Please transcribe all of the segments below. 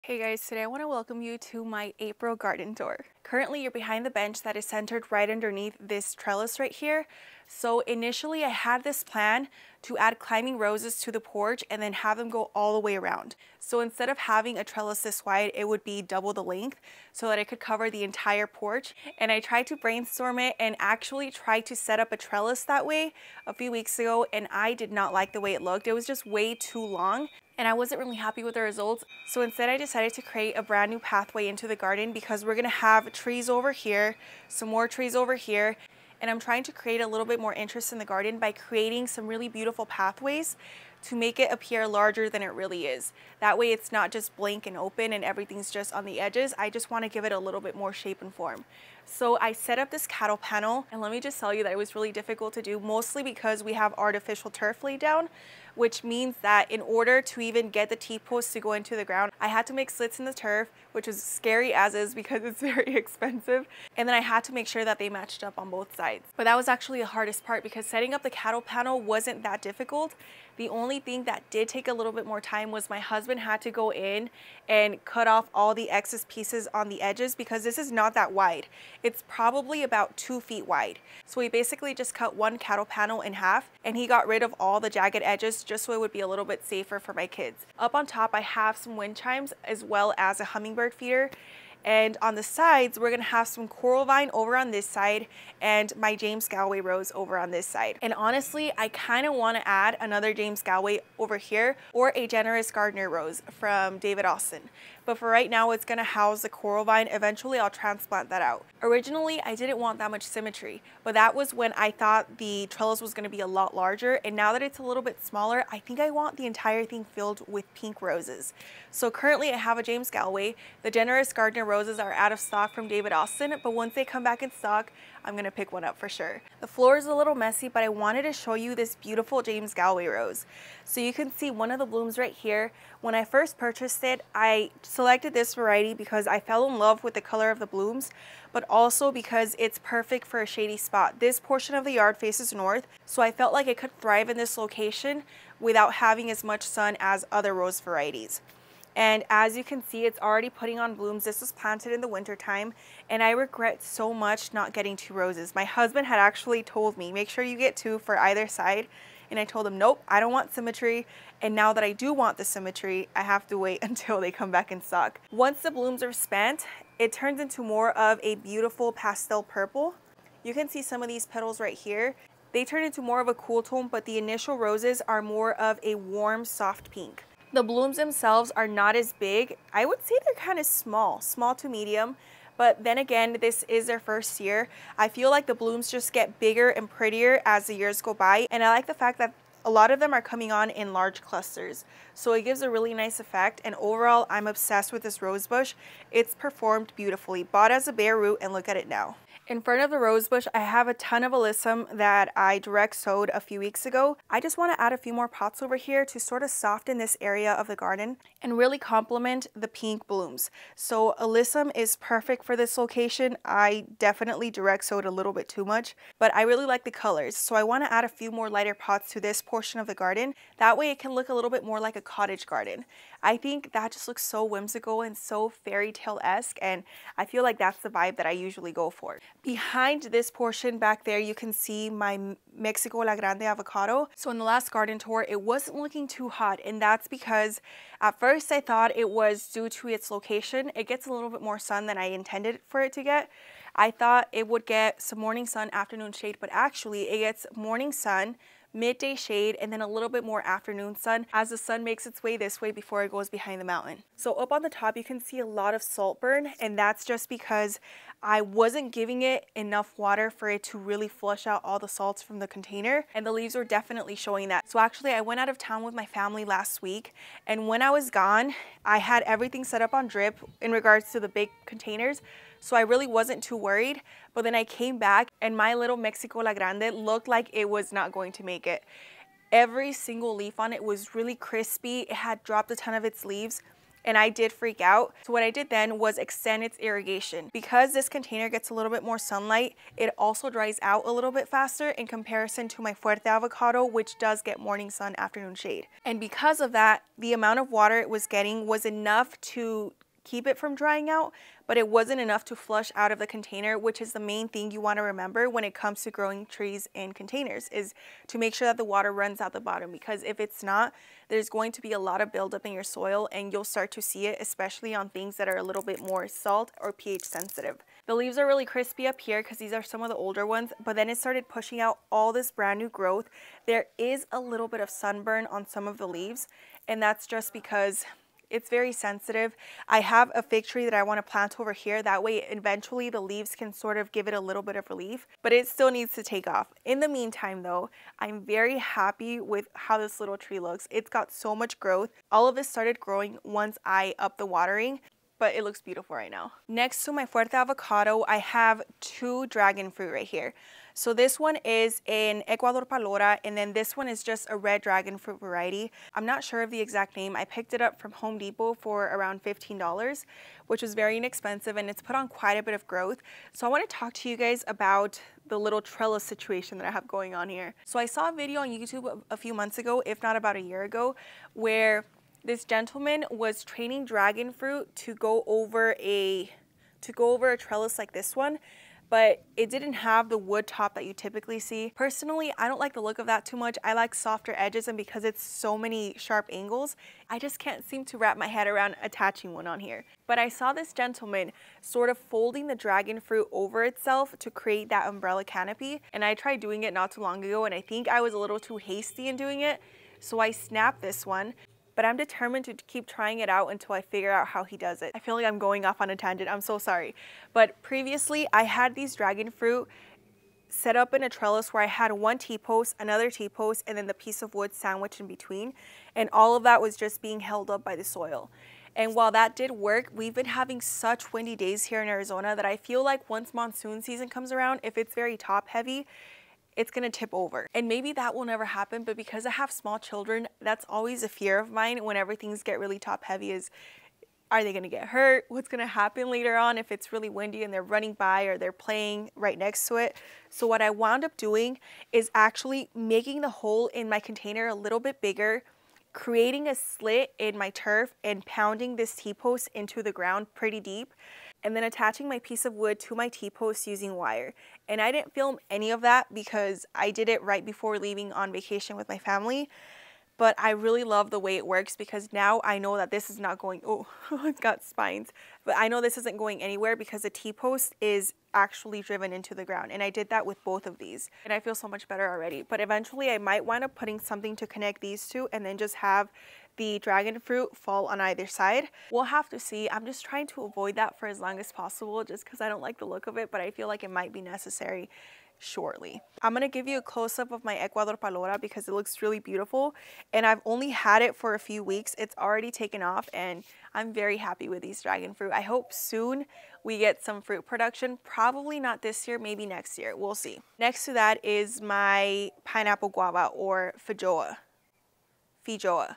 Hey guys, today I want to welcome you to my April garden tour. Currently you're behind the bench that is centered right underneath this trellis right here. So initially I had this plan to add climbing roses to the porch and then have them go all the way around. So instead of having a trellis this wide, it would be double the length so that I could cover the entire porch. And I tried to brainstorm it and actually tried to set up a trellis that way a few weeks ago, and I did not like the way it looked. It was just way too long and I wasn't really happy with the results. So instead I decided to create a brand new pathway into the garden because we're gonna have trees over here, some more trees over here, and I'm trying to create a little bit more interest in the garden by creating some really beautiful pathways to make it appear larger than it really is. That way it's not just blank and open and everything's just on the edges. I just want to give it a little bit more shape and form. So I set up this cattle panel, and let me just tell you that it was really difficult to do, mostly because we have artificial turf laid down, which means that in order to even get the T-posts to go into the ground, I had to make slits in the turf, which was scary as is because it's very expensive. And then I had to make sure that they matched up on both sides. But that was actually the hardest part because setting up the cattle panel wasn't that difficult. The only thing that did take a little bit more time was my husband had to go in and cut off all the excess pieces on the edges because this is not that wide. It's probably about 2 feet wide. So we basically just cut one cattle panel in half, and he got rid of all the jagged edges just so it would be a little bit safer for my kids. Up on top I have some wind chimes as well as a hummingbird feeder. And on the sides, we're gonna have some coral vine over on this side and my James Galway rose over on this side. And honestly, I kind of want to add another James Galway over here or a generous gardener rose from David Austin. But for right now, it's gonna house the coral vine. Eventually, I'll transplant that out. Originally, I didn't want that much symmetry, but that was when I thought the trellis was gonna be a lot larger. And now that it's a little bit smaller, I think I want the entire thing filled with pink roses. So currently, I have a James Galway. The generous gardener roses are out of stock from David Austin, but once they come back in stock, I'm gonna pick one up for sure. The floor is a little messy, but I wanted to show you this beautiful James Galway rose. So you can see one of the blooms right here. When I first purchased it, I selected this variety because I fell in love with the color of the blooms, but also because it's perfect for a shady spot. This portion of the yard faces north, so I felt like it could thrive in this location without having as much sun as other rose varieties. And as you can see, it's already putting on blooms. This was planted in the winter time, and I regret so much not getting 2 roses. My husband had actually told me, make sure you get 2 for either side. And I told him, nope, I don't want symmetry. And now that I do want the symmetry, I have to wait until they come back in stock. Once the blooms are spent, it turns into more of a beautiful pastel purple. You can see some of these petals right here. They turn into more of a cool tone, but the initial roses are more of a warm, soft pink. The blooms themselves are not as big. I would say they're kind of small to medium. But then again, this is their first year. I feel like the blooms just get bigger and prettier as the years go by. And I like the fact that a lot of them are coming on in large clusters. So it gives a really nice effect. And overall, I'm obsessed with this rose bush. It's performed beautifully. Bought as a bare root, and look at it now. In front of the rose bush, I have a ton of alyssum that I direct sowed a few weeks ago. I just want to add a few more pots over here to sort of soften this area of the garden and really complement the pink blooms. So alyssum is perfect for this location. I definitely direct sowed a little bit too much, but I really like the colors. So I want to add a few more lighter pots to this portion of the garden. That way it can look a little bit more like a cottage garden. I think that just looks so whimsical and so fairy tale-esque, and I feel like that's the vibe that I usually go for. Behind this portion back there, you can see my Mexico La Grande avocado. So in the last garden tour, it wasn't looking too hot, and that's because at first I thought it was due to its location. It gets a little bit more sun than I intended for it to get. I thought it would get some morning sun, afternoon shade, but actually it gets morning sun, midday shade, and then a little bit more afternoon sun as the sun makes its way this way before it goes behind the mountain. So up on the top you can see a lot of salt burn, and that's just because I wasn't giving it enough water for it to really flush out all the salts from the container, and the leaves were definitely showing that. So actually I went out of town with my family last week, and when I was gone I had everything set up on drip in regards to the big containers. So I really wasn't too worried, but then I came back and my little Mexico La Grande looked like it was not going to make it. Every single leaf on it was really crispy. It had dropped a ton of its leaves. and I did freak out. So what I did then was extend its irrigation. Because this container gets a little bit more sunlight, it also dries out a little bit faster in comparison to my Fuerte avocado, which does get morning sun, afternoon shade. And because of that, the amount of water it was getting was enough to keep it from drying out, but it wasn't enough to flush out of the container, which is the main thing you want to remember when it comes to growing trees in containers, is to make sure that the water runs out the bottom, because if it's not, there's going to be a lot of buildup in your soil and you'll start to see it, especially on things that are a little bit more salt or pH sensitive. The leaves are really crispy up here because these are some of the older ones, but then it started pushing out all this brand new growth. There is a little bit of sunburn on some of the leaves, and that's just because it's very sensitive. I have a fig tree that I want to plant over here. That way, eventually the leaves can sort of give it a little bit of relief, but it still needs to take off. In the meantime though, I'm very happy with how this little tree looks. It's got so much growth. All of this started growing once I upped the watering, but it looks beautiful right now. Next to my Fuerte avocado, I have two dragon fruit right here. So this one is an Ecuador Palora, and then this one is just a red dragon fruit variety. I'm not sure of the exact name. I picked it up from Home Depot for around $15, which was very inexpensive, and it's put on quite a bit of growth. So I want to talk to you guys about the little trellis situation that I have going on here. So I saw a video on YouTube a few months ago, if not about a year ago, where this gentleman was training dragon fruit to go over a trellis like this one, but it didn't have the wood top that you typically see. Personally, I don't like the look of that too much. I like softer edges, and because it's so many sharp angles, I just can't seem to wrap my head around attaching one on here. But I saw this gentleman sort of folding the dragon fruit over itself to create that umbrella canopy, and I tried doing it not too long ago, and I think I was a little too hasty in doing it, so I snapped this one. But I'm determined to keep trying it out until I figure out how he does it. I feel like I'm going off on a tangent, I'm so sorry. But previously, I had these dragon fruit set up in a trellis where I had one T-post, another T-post, and then the piece of wood sandwiched in between. And all of that was just being held up by the soil. And while that did work, we've been having such windy days here in Arizona that I feel like once monsoon season comes around, if it's very top heavy, it's gonna tip over. And maybe that will never happen, but because I have small children, that's always a fear of mine whenever things get really top heavy, is are they gonna get hurt? What's gonna happen later on if it's really windy and they're running by or they're playing right next to it? So what I wound up doing is actually making the hole in my container a little bit bigger, creating a slit in my turf and pounding this T-post into the ground pretty deep, and then attaching my piece of wood to my T-post using wire. And I didn't film any of that because I did it right before leaving on vacation with my family. But I really love the way it works because now I know that this is not going, oh, it's got spines. But I know this isn't going anywhere because the T-post is actually driven into the ground. And I did that with both of these. And I feel so much better already. But eventually I might wind up putting something to connect these two and then just have the dragon fruit fall on either side. We'll have to see. I'm just trying to avoid that for as long as possible just because I don't like the look of it, but I feel like it might be necessary shortly. I'm going to give you a close-up of my Ecuador Palora because it looks really beautiful, and I've only had it for a few weeks. It's already taken off, and I'm very happy with these dragon fruit. I hope soon we get some fruit production. Probably not this year, maybe next year. We'll see. Next to that is my pineapple guava, or feijoa. Feijoa.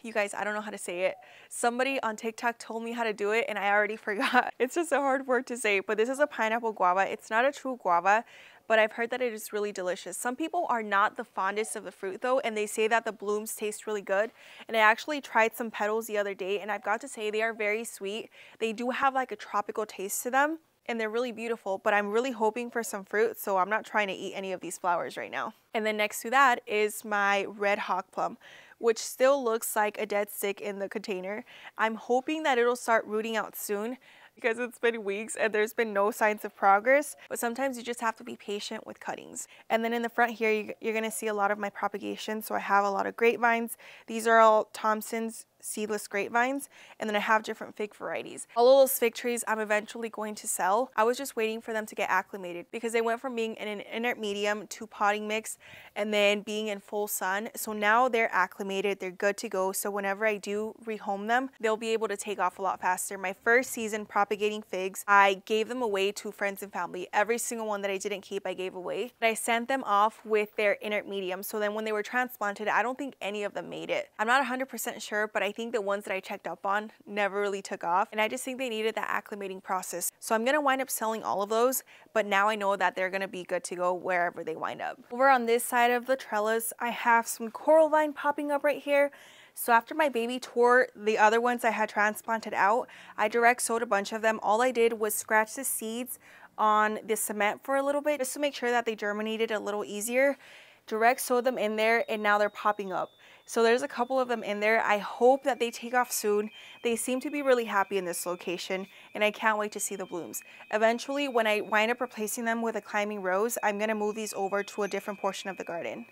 You guys, I don't know how to say it. Somebody on TikTok told me how to do it and I already forgot. It's just a hard word to say, but this is a pineapple guava. It's not a true guava, but I've heard that it is really delicious. Some people are not the fondest of the fruit though, and they say that the blooms taste really good. And I actually tried some petals the other day, and I've got to say they are very sweet. They do have like a tropical taste to them, and they're really beautiful, but I'm really hoping for some fruit, so I'm not trying to eat any of these flowers right now. And then next to that is my red hog plum, which still looks like a dead stick in the container. I'm hoping that it'll start rooting out soon because it's been weeks and there's been no signs of progress, but sometimes you just have to be patient with cuttings. And then in the front here, you're gonna see a lot of my propagation. So I have a lot of grapevines. These are all Thompson's seedless grapevines, and then I have different fig varieties. All of those fig trees I'm eventually going to sell. I was just waiting for them to get acclimated because they went from being in an inert medium to potting mix and then being in full sun. So now they're acclimated, they're good to go. So whenever I do rehome them, they'll be able to take off a lot faster. My first season propagating figs, I gave them away to friends and family. Every single one that I didn't keep, I gave away. But I sent them off with their inert medium. So then when they were transplanted, I don't think any of them made it. I'm not 100% sure, but I I think the ones that I checked up on never really took off, and I just think they needed that acclimating process. So I'm gonna wind up selling all of those, but now I know that they're gonna be good to go wherever they wind up. Over on this side of the trellis, I have some coral vine popping up right here. So after my baby tore the other ones I had transplanted out, I direct sowed a bunch of them. All I did was scratch the seeds on the cement for a little bit just to make sure that they germinated a little easier. Direct sowed them in there, and now they're popping up. So there's a couple of them in there. I hope that they take off soon. They seem to be really happy in this location, and I can't wait to see the blooms. Eventually, when I wind up replacing them with a climbing rose, I'm gonna move these over to a different portion of the garden.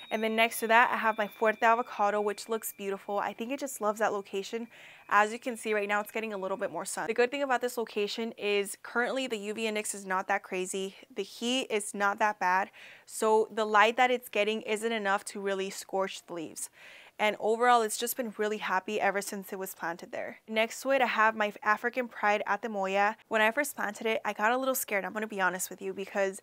And then next to that, I have my Fuerte avocado, which looks beautiful. I think it just loves that location. As you can see right now, it's getting a little bit more sun. The good thing about this location is currently the UV index is not that crazy. The heat is not that bad. So the light that it's getting isn't enough to really scorch the leaves. And overall, it's just been really happy ever since it was planted there. Next to it, I have my African Pride Atemoya. When I first planted it, I got a little scared, I'm gonna be honest with you, because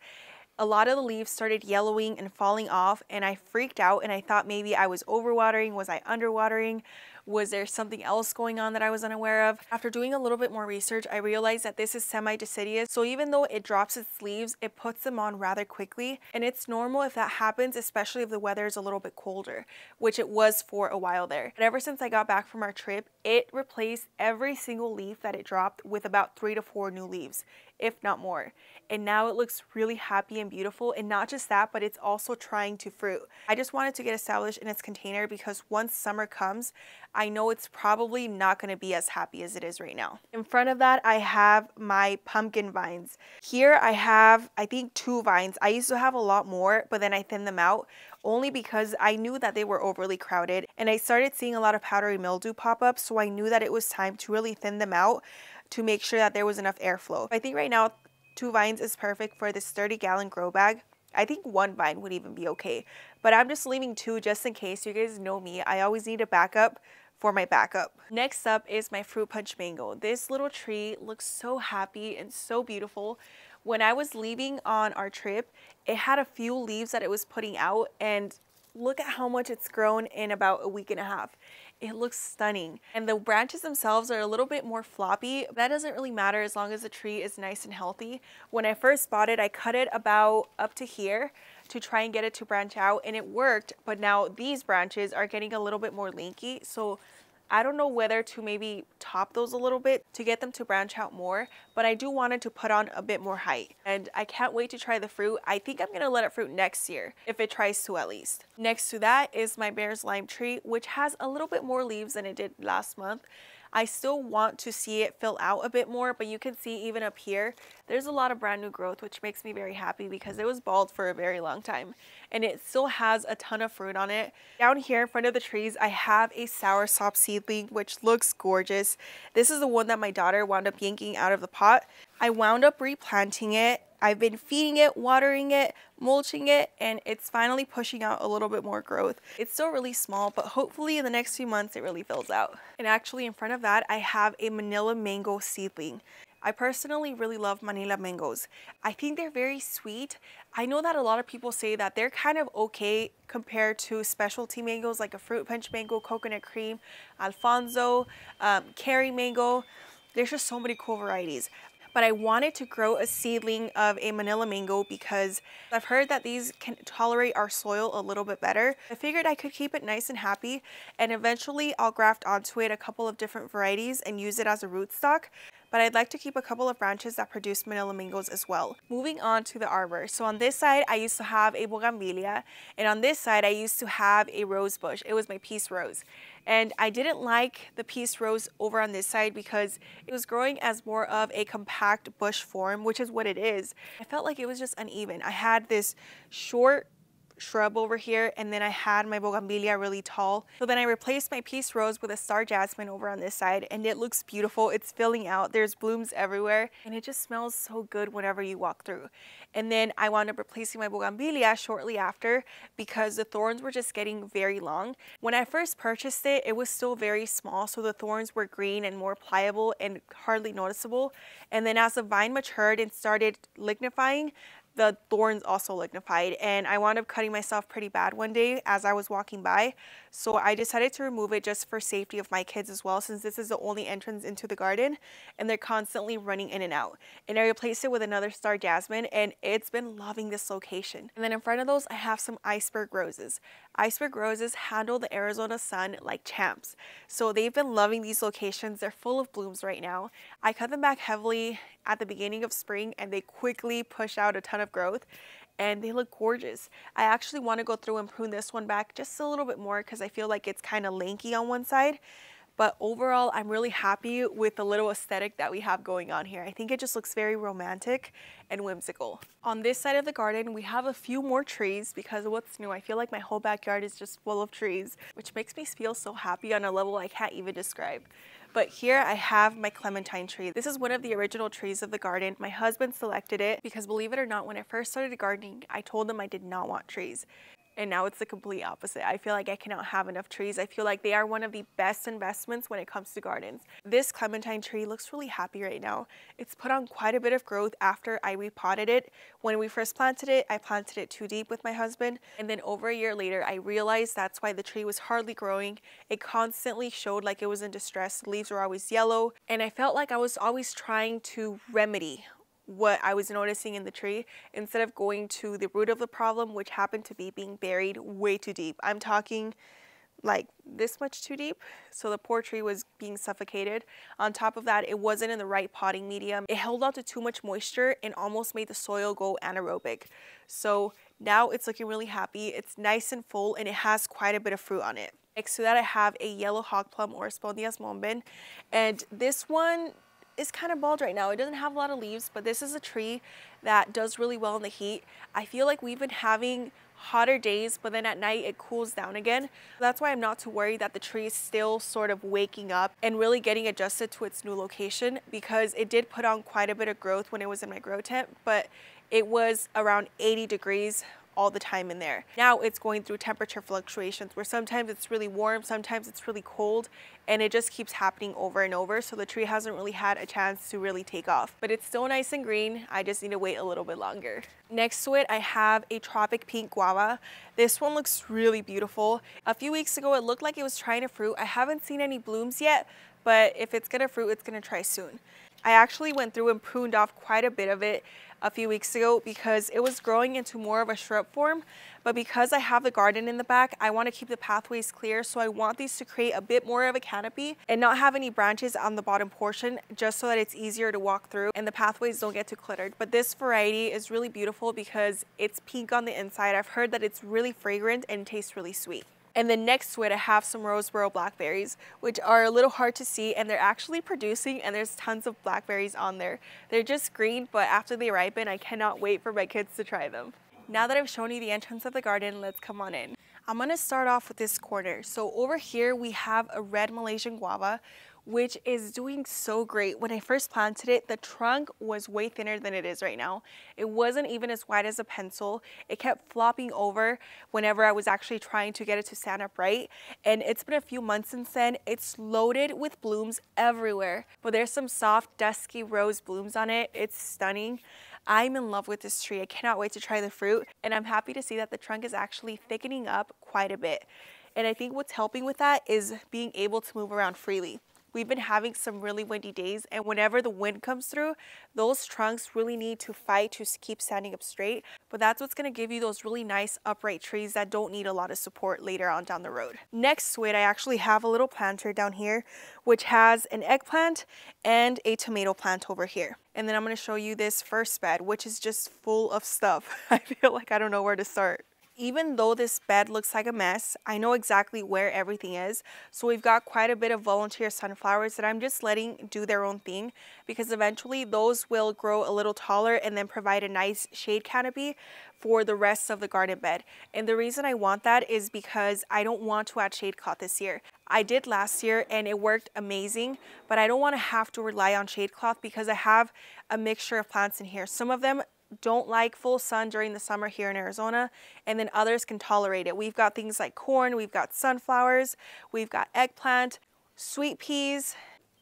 a lot of the leaves started yellowing and falling off, and I freaked out and I thought maybe I was overwatering. Was I underwatering? Was there something else going on that I was unaware of? After doing a little bit more research, I realized that this is semi-deciduous, so even though it drops its leaves, it puts them on rather quickly, and it's normal if that happens, especially if the weather is a little bit colder, which it was for a while there. But ever since I got back from our trip, it replaced every single leaf that it dropped with about 3 to 4 new leaves, if not more. And now it looks really happy and beautiful, and not just that, but it's also trying to fruit. I just wanted to get established in its container because once summer comes, I know it's probably not going to be as happy as it is right now. In front of that, I have my pumpkin vines. Here I have, I think, 2 vines. I used to have a lot more, but then I thinned them out only because I knew that they were overly crowded, and I started seeing a lot of powdery mildew pop up, so I knew that it was time to really thin them out to make sure that there was enough airflow. I think right now 2 vines is perfect for this 30-gallon grow bag. I think 1 vine would even be okay, but I'm just leaving 2 just in case. You guys know me, I always need a backup for my backup. Next up is my fruit punch mango. This little tree looks so happy and so beautiful. When I was leaving on our trip, it had a few leaves that it was putting out, and look at how much it's grown in about a week and a half. It looks stunning, and the branches themselves are a little bit more floppy. That doesn't really matter as long as the tree is nice and healthy. When I first bought it, I cut it about up to here to try and get it to branch out, and it worked, but now these branches are getting a little bit more lanky, so I don't know whether to maybe top those a little bit to get them to branch out more, but I do want it to put on a bit more height, and I can't wait to try the fruit. I think I'm gonna let it fruit next year, if it tries to at least. Next to that is my Bear's Lime tree, which has a little bit more leaves than it did last month. I still want to see it fill out a bit more, but you can see even up here, there's a lot of brand new growth, which makes me very happy because it was bald for a very long time, and it still has a ton of fruit on it. Down here in front of the trees, I have a Soursop Seedling, which looks gorgeous. This is the one that my daughter wound up yanking out of the pot. I wound up replanting it. I've been feeding it, watering it, mulching it, and it's finally pushing out a little bit more growth. It's still really small, but hopefully in the next few months it really fills out. And actually in front of that, I have a Manila mango seedling. I personally really love Manila mangoes. I think they're very sweet. I know that a lot of people say that they're kind of okay compared to specialty mangoes like a fruit punch mango, coconut cream, Alfonso, Kerry mango. There's just so many cool varieties. But I wanted to grow a seedling of a Manila mango because I've heard that these can tolerate our soil a little bit better. I figured I could keep it nice and happy, and eventually I'll graft onto it a couple of different varieties and use it as a rootstock. But I'd like to keep a couple of branches that produce Manila mangoes as well. Moving on to the arbor. So on this side, I used to have a bougainvillea, and on this side, I used to have a rose bush. It was my peace rose. And I didn't like the peace rose over on this side because it was growing as more of a compact bush form, which is what it is. I felt like it was just uneven. I had this short shrub over here, and then I had my bougainvillea really tall. So then I replaced my peace rose with a star jasmine over on this side, and it looks beautiful. It's filling out. There's blooms everywhere, and it just smells so good whenever you walk through. And then I wound up replacing my bougainvillea shortly after because the thorns were just getting very long. When I first purchased it, it was still very small, so the thorns were green and more pliable and hardly noticeable. And then as the vine matured and started lignifying, the thorns also lignified, and I wound up cutting myself pretty bad one day as I was walking by. So I decided to remove it just for safety of my kids as well, since this is the only entrance into the garden and they're constantly running in and out. And I replaced it with another star jasmine, and it's been loving this location. And then in front of those, I have some iceberg roses. Iceberg roses handle the Arizona sun like champs. So they've been loving these locations. They're full of blooms right now. I cut them back heavily at the beginning of spring, and they quickly push out a ton of growth, and they look gorgeous. I actually want to go through and prune this one back just a little bit more because I feel like it's kind of lanky on one side. But overall, I'm really happy with the little aesthetic that we have going on here. I think it just looks very romantic and whimsical. On this side of the garden, we have a few more trees because what's new? I feel like my whole backyard is just full of trees, which makes me feel so happy on a level I can't even describe. But here I have my Clementine tree. This is one of the original trees of the garden. My husband selected it because, believe it or not, when I first started gardening, I told him I did not want trees. And now it's the complete opposite. I feel like I cannot have enough trees. I feel like they are one of the best investments when it comes to gardens. This Clementine tree looks really happy right now. It's put on quite a bit of growth after I repotted it. When we first planted it, I planted it too deep with my husband. And then over a year later, I realized that's why the tree was hardly growing. It constantly showed like it was in distress. The leaves were always yellow. And I felt like I was always trying to remedy what I was noticing in the tree instead of going to the root of the problem, which happened to be being buried way too deep. I'm talking like this much too deep. So the poor tree was being suffocated. On top of that, it wasn't in the right potting medium. It held on to too much moisture and almost made the soil go anaerobic. So now it's looking really happy. It's nice and full, and it has quite a bit of fruit on it. Next to that, I have a yellow hog plum, or Spondias mombin, and this one is kind of bald right now. It doesn't have a lot of leaves, but this is a tree that does really well in the heat. I feel like we've been having hotter days, but then at night it cools down again. That's why I'm not too worried that the tree is still sort of waking up and really getting adjusted to its new location, because it did put on quite a bit of growth when it was in my grow tent, but it was around 80 degrees all the time in there. Now it's going through temperature fluctuations where sometimes it's really warm, sometimes it's really cold, and it just keeps happening over and over. So the tree hasn't really had a chance to really take off, but it's still nice and green. I just need to wait a little bit longer. Next to it, I have a Tropic pink guava. This one looks really beautiful. A few weeks ago, it looked like it was trying to fruit. I haven't seen any blooms yet, but if it's gonna fruit, it's gonna try soon. I actually went through and pruned off quite a bit of it a few weeks ago because it was growing into more of a shrub form, but because I have the garden in the back, I want to keep the pathways clear, so I want these to create a bit more of a canopy and not have any branches on the bottom portion, just so that it's easier to walk through and the pathways don't get too cluttered. But this variety is really beautiful because it's pink on the inside. I've heard that it's really fragrant and tastes really sweet. And then next to it, I have some Roseboro blackberries, which are a little hard to see, and they're actually producing, and there's tons of blackberries on there. They're just green, but after they ripen, I cannot wait for my kids to try them. Now that I've shown you the entrance of the garden, let's come on in. I'm gonna start off with this corner. So over here, we have a red Malaysian Guava, which is doing so great. When I first planted it, the trunk was way thinner than it is right now. It wasn't even as wide as a pencil. It kept flopping over whenever I was actually trying to get it to stand upright. And it's been a few months since then. It's loaded with blooms everywhere. But there's some soft, dusky rose blooms on it. It's stunning. I'm in love with this tree. I cannot wait to try the fruit. And I'm happy to see that the trunk is actually thickening up quite a bit. And I think what's helping with that is being able to move around freely. We've been having some really windy days, and whenever the wind comes through, those trunks really need to fight to keep standing up straight. But that's what's going to give you those really nice upright trees that don't need a lot of support later on down the road. Next to it, I actually have a little planter down here, which has an eggplant and a tomato plant over here. And then I'm going to show you this first bed, which is just full of stuff. I feel like I don't know where to start. Even though this bed looks like a mess, I know exactly where everything is. So we've got quite a bit of volunteer sunflowers that I'm just letting do their own thing, because eventually those will grow a little taller and then provide a nice shade canopy for the rest of the garden bed. And the reason I want that is because I don't want to add shade cloth this year. I did last year and it worked amazing, but I don't want to have to rely on shade cloth because I have a mixture of plants in here. Some of them don't like full sun during the summer here in Arizona, and then others can tolerate it. We've got things like corn, we've got sunflowers, we've got eggplant, sweet peas.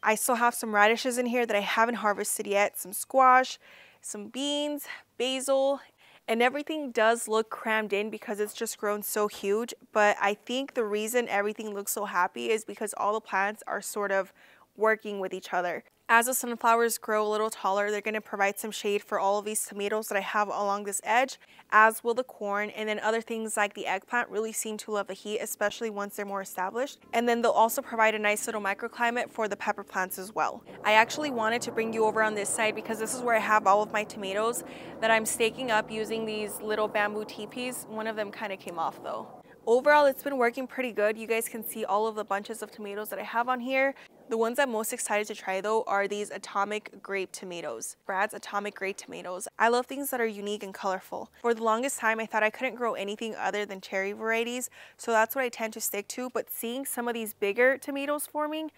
I still have some radishes in here that I haven't harvested yet, some squash, some beans, basil, And everything does look crammed in because it's just grown so huge, but I think the reason everything looks so happy is because all the plants are sort of working with each other. As the sunflowers grow a little taller, they're going to provide some shade for all of these tomatoes that I have along this edge, as will the corn, and then other things like the eggplant really seem to love the heat, especially once they're more established. And then they'll also provide a nice little microclimate for the pepper plants as well. I actually wanted to bring you over on this side because this is where I have all of my tomatoes that I'm staking up using these little bamboo teepees. One of them kind of came off though. Overall, it's been working pretty good. You guys can see all of the bunches of tomatoes that I have on here. The ones I'm most excited to try though are these atomic grape tomatoes. Brad's atomic grape tomatoes. I love things that are unique and colorful. For the longest time, I thought I couldn't grow anything other than cherry varieties, so that's what I tend to stick to, but seeing some of these bigger tomatoes forming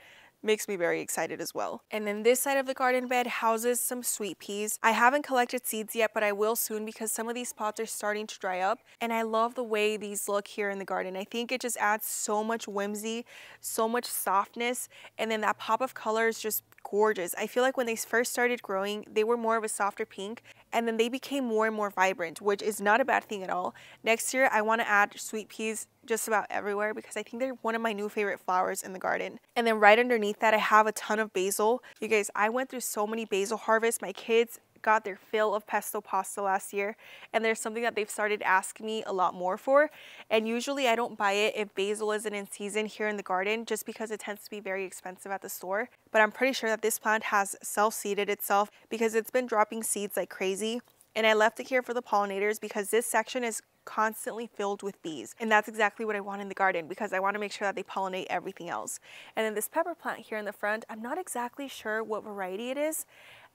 makes me very excited as well. And then this side of the garden bed houses some sweet peas. I haven't collected seeds yet, but I will soon because some of these pots are starting to dry up. And I love the way these look here in the garden. I think it just adds so much whimsy, so much softness, and then that pop of color is just gorgeous. I feel like when they first started growing, they were more of a softer pink, and then they became more and more vibrant, which is not a bad thing at all. Next year, I want to add sweet peas just about everywhere because I think they're one of my new favorite flowers in the garden. And then right underneath that, I have a ton of basil. You guys, I went through so many basil harvests. My kids got their fill of pesto pasta last year, and there's something that they've started asking me a lot more for. And usually I don't buy it if basil isn't in season here in the garden, just because it tends to be very expensive at the store. But I'm pretty sure that this plant has self-seeded itself because it's been dropping seeds like crazy. And I left it here for the pollinators because this section is constantly filled with bees, and that's exactly what I want in the garden because I want to make sure that they pollinate everything else. And then this pepper plant here in the front, I'm not exactly sure what variety it is.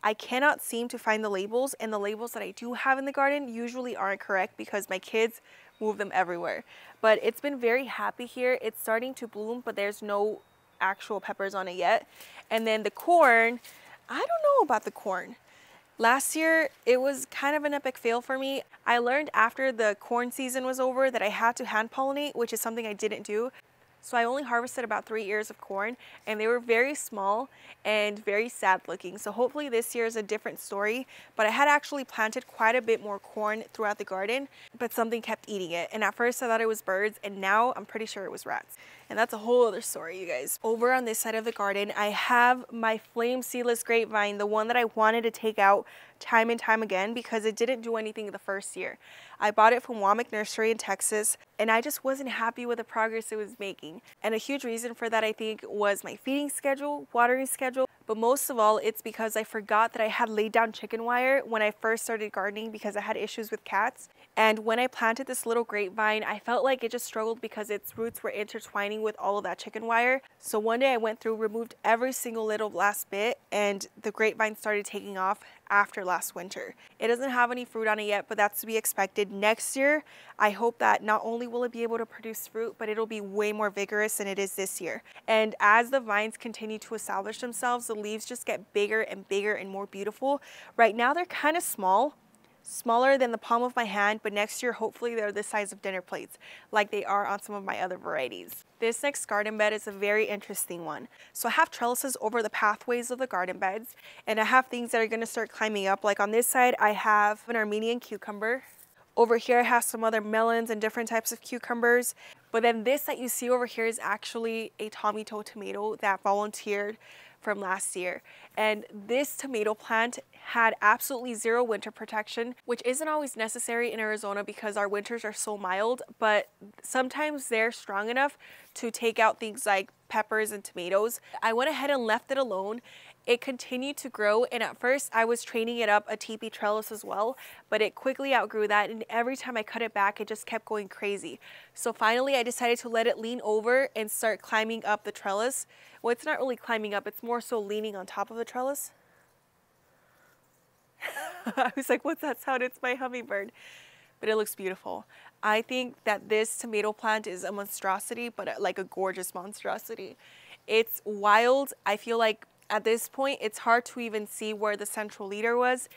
I cannot seem to find the labels, and the labels that I do have in the garden usually aren't correct because my kids move them everywhere. But it's been very happy here. It's starting to bloom, but there's no actual peppers on it yet. And then the corn, I don't know about the corn. Last year, it was kind of an epic fail for me. I learned after the corn season was over that I had to hand pollinate, which is something I didn't do. So I only harvested about 3 ears of corn, and they were very small and very sad looking. So hopefully this year is a different story. But I had actually planted quite a bit more corn throughout the garden, but something kept eating it. And at first I thought it was birds, and now I'm pretty sure it was rats. And that's a whole other story, you guys. Over on this side of the garden, I have my flame seedless grapevine, the one that I wanted to take out time and time again because it didn't do anything the first year. I bought it from Womack Nursery in Texas, and I just wasn't happy with the progress it was making. And a huge reason for that, I think, was my feeding schedule, watering schedule, but most of all, it's because I forgot that I had laid down chicken wire when I first started gardening because I had issues with cats. And when I planted this little grapevine, I felt like it just struggled because its roots were intertwining with all of that chicken wire. So one day I went through, removed every single little last bit, and the grapevine started taking off after last winter. It doesn't have any fruit on it yet, but that's to be expected. Next year, I hope that not only will it be able to produce fruit, but it'll be way more vigorous than it is this year. And as the vines continue to establish themselves, the leaves just get bigger and more beautiful. Right now, they're kind of small, smaller than the palm of my hand, but next year hopefully they're the size of dinner plates like they are on some of my other varieties. This next garden bed is a very interesting one. So I have trellises over the pathways of the garden beds, and I have things that are going to start climbing up. Like on this side I have an Armenian cucumber. Over here I have some other melons and different types of cucumbers. But then this that you see over here is actually a tomato that volunteered from last year. And this tomato plant had absolutely zero winter protection, which isn't always necessary in Arizona because our winters are so mild, but sometimes they're strong enough to take out things like peppers and tomatoes. I went ahead and left it alone. It continued to grow, and at first I was training it up a teepee trellis as well, but it quickly outgrew that, and every time I cut it back, it just kept going crazy. So finally I decided to let it lean over and start climbing up the trellis. Well, it's not really climbing up, it's more so leaning on top of the trellis. I was like, what's that sound? It's my hummingbird. But it looks beautiful. I think that this tomato plant is a monstrosity, but like a gorgeous monstrosity. It's wild. I feel like at this point, it's hard to even see where the central leader was.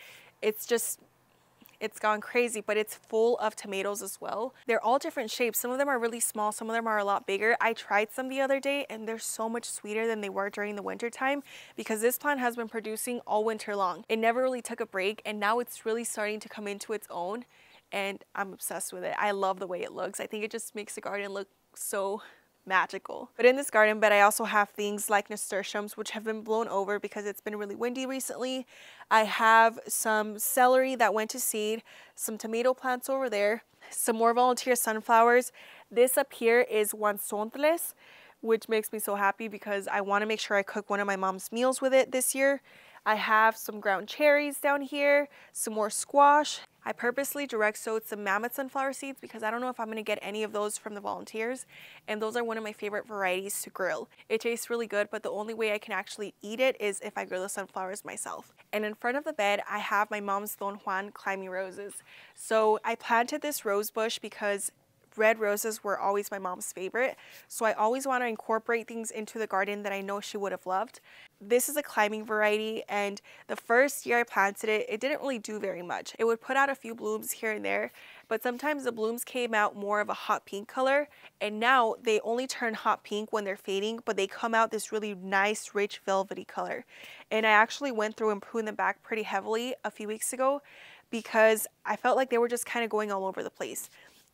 It's gone crazy, but it's full of tomatoes as well. They're all different shapes. Some of them are really small, some of them are a lot bigger. I tried some the other day and they're so much sweeter than they were during the winter time because this plant has been producing all winter long. It never really took a break, and now it's really starting to come into its own. and I'm obsessed with it. I love the way it looks. I think it just makes the garden look so magical. But in this garden bed, I also have things like nasturtiums, which have been blown over because it's been really windy recently. I have some celery that went to seed, some tomato plants over there, some more volunteer sunflowers. This up here is Seedless, which makes me so happy because I want to make sure I cook one of my mom's meals with it this year. I have some ground cherries down here, some more squash. I purposely direct sowed some mammoth sunflower seeds because I don't know if I'm going to get any of those from the volunteers, and those are one of my favorite varieties to grill. It tastes really good, but the only way I can actually eat it is if I grill the sunflowers myself. And in front of the bed, I have my mom's Don Juan climbing roses. So I planted this rose bush because red roses were always my mom's favorite, so I always want to incorporate things into the garden that I know she would have loved. This is a climbing variety, and the first year I planted it, it didn't really do very much. It would put out a few blooms here and there, but sometimes the blooms came out more of a hot pink color, and now they only turn hot pink when they're fading, but they come out this really nice, rich, velvety color. And I actually went through and pruned them back pretty heavily a few weeks ago because I felt like they were just kind of going all over the place.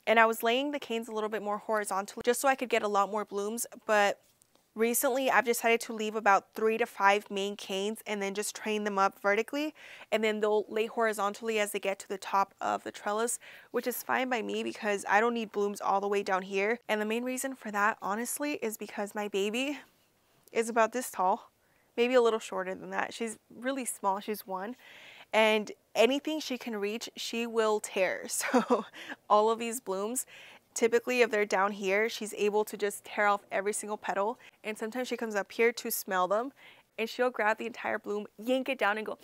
And I was laying the canes a little bit more horizontally just so I could get a lot more blooms. But recently I've decided to leave about 3 to 5 main canes and then just train them up vertically. And then they'll lay horizontally as they get to the top of the trellis, which is fine by me because I don't need blooms all the way down here. And the main reason for that, honestly, is because my baby is about this tall, maybe a little shorter than that. She's really small, she's 1. And anything she can reach, she will tear. So all of these blooms, typically if they're down here, she's able to just tear off every single petal. And sometimes she comes up here to smell them, and she'll grab the entire bloom, yank it down and go.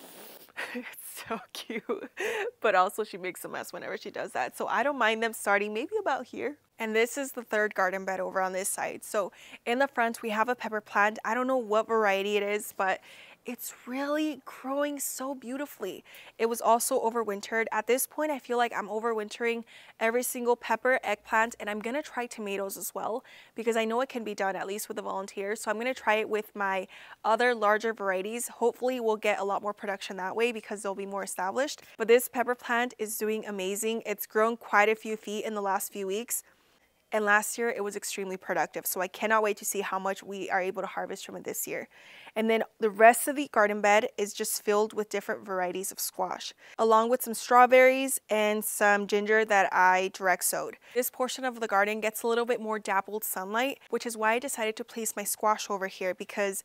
It's so cute. But also she makes a mess whenever she does that. So I don't mind them starting maybe about here. And this is the third garden bed over on this side. So in the front, we have a pepper plant. I don't know what variety it is, but it's really growing so beautifully. It was also overwintered. At this point, I feel like I'm overwintering every single pepper, eggplant, and I'm gonna try tomatoes as well because I know it can be done, at least with the volunteers. So I'm gonna try it with my other larger varieties. Hopefully we'll get a lot more production that way because they'll be more established. But this pepper plant is doing amazing. It's grown quite a few feet in the last few weeks. And last year it was extremely productive. So I cannot wait to see how much we are able to harvest from it this year. And then the rest of the garden bed is just filled with different varieties of squash, along with some strawberries and some ginger that I direct sowed. This portion of the garden gets a little bit more dappled sunlight, which is why I decided to place my squash over here, because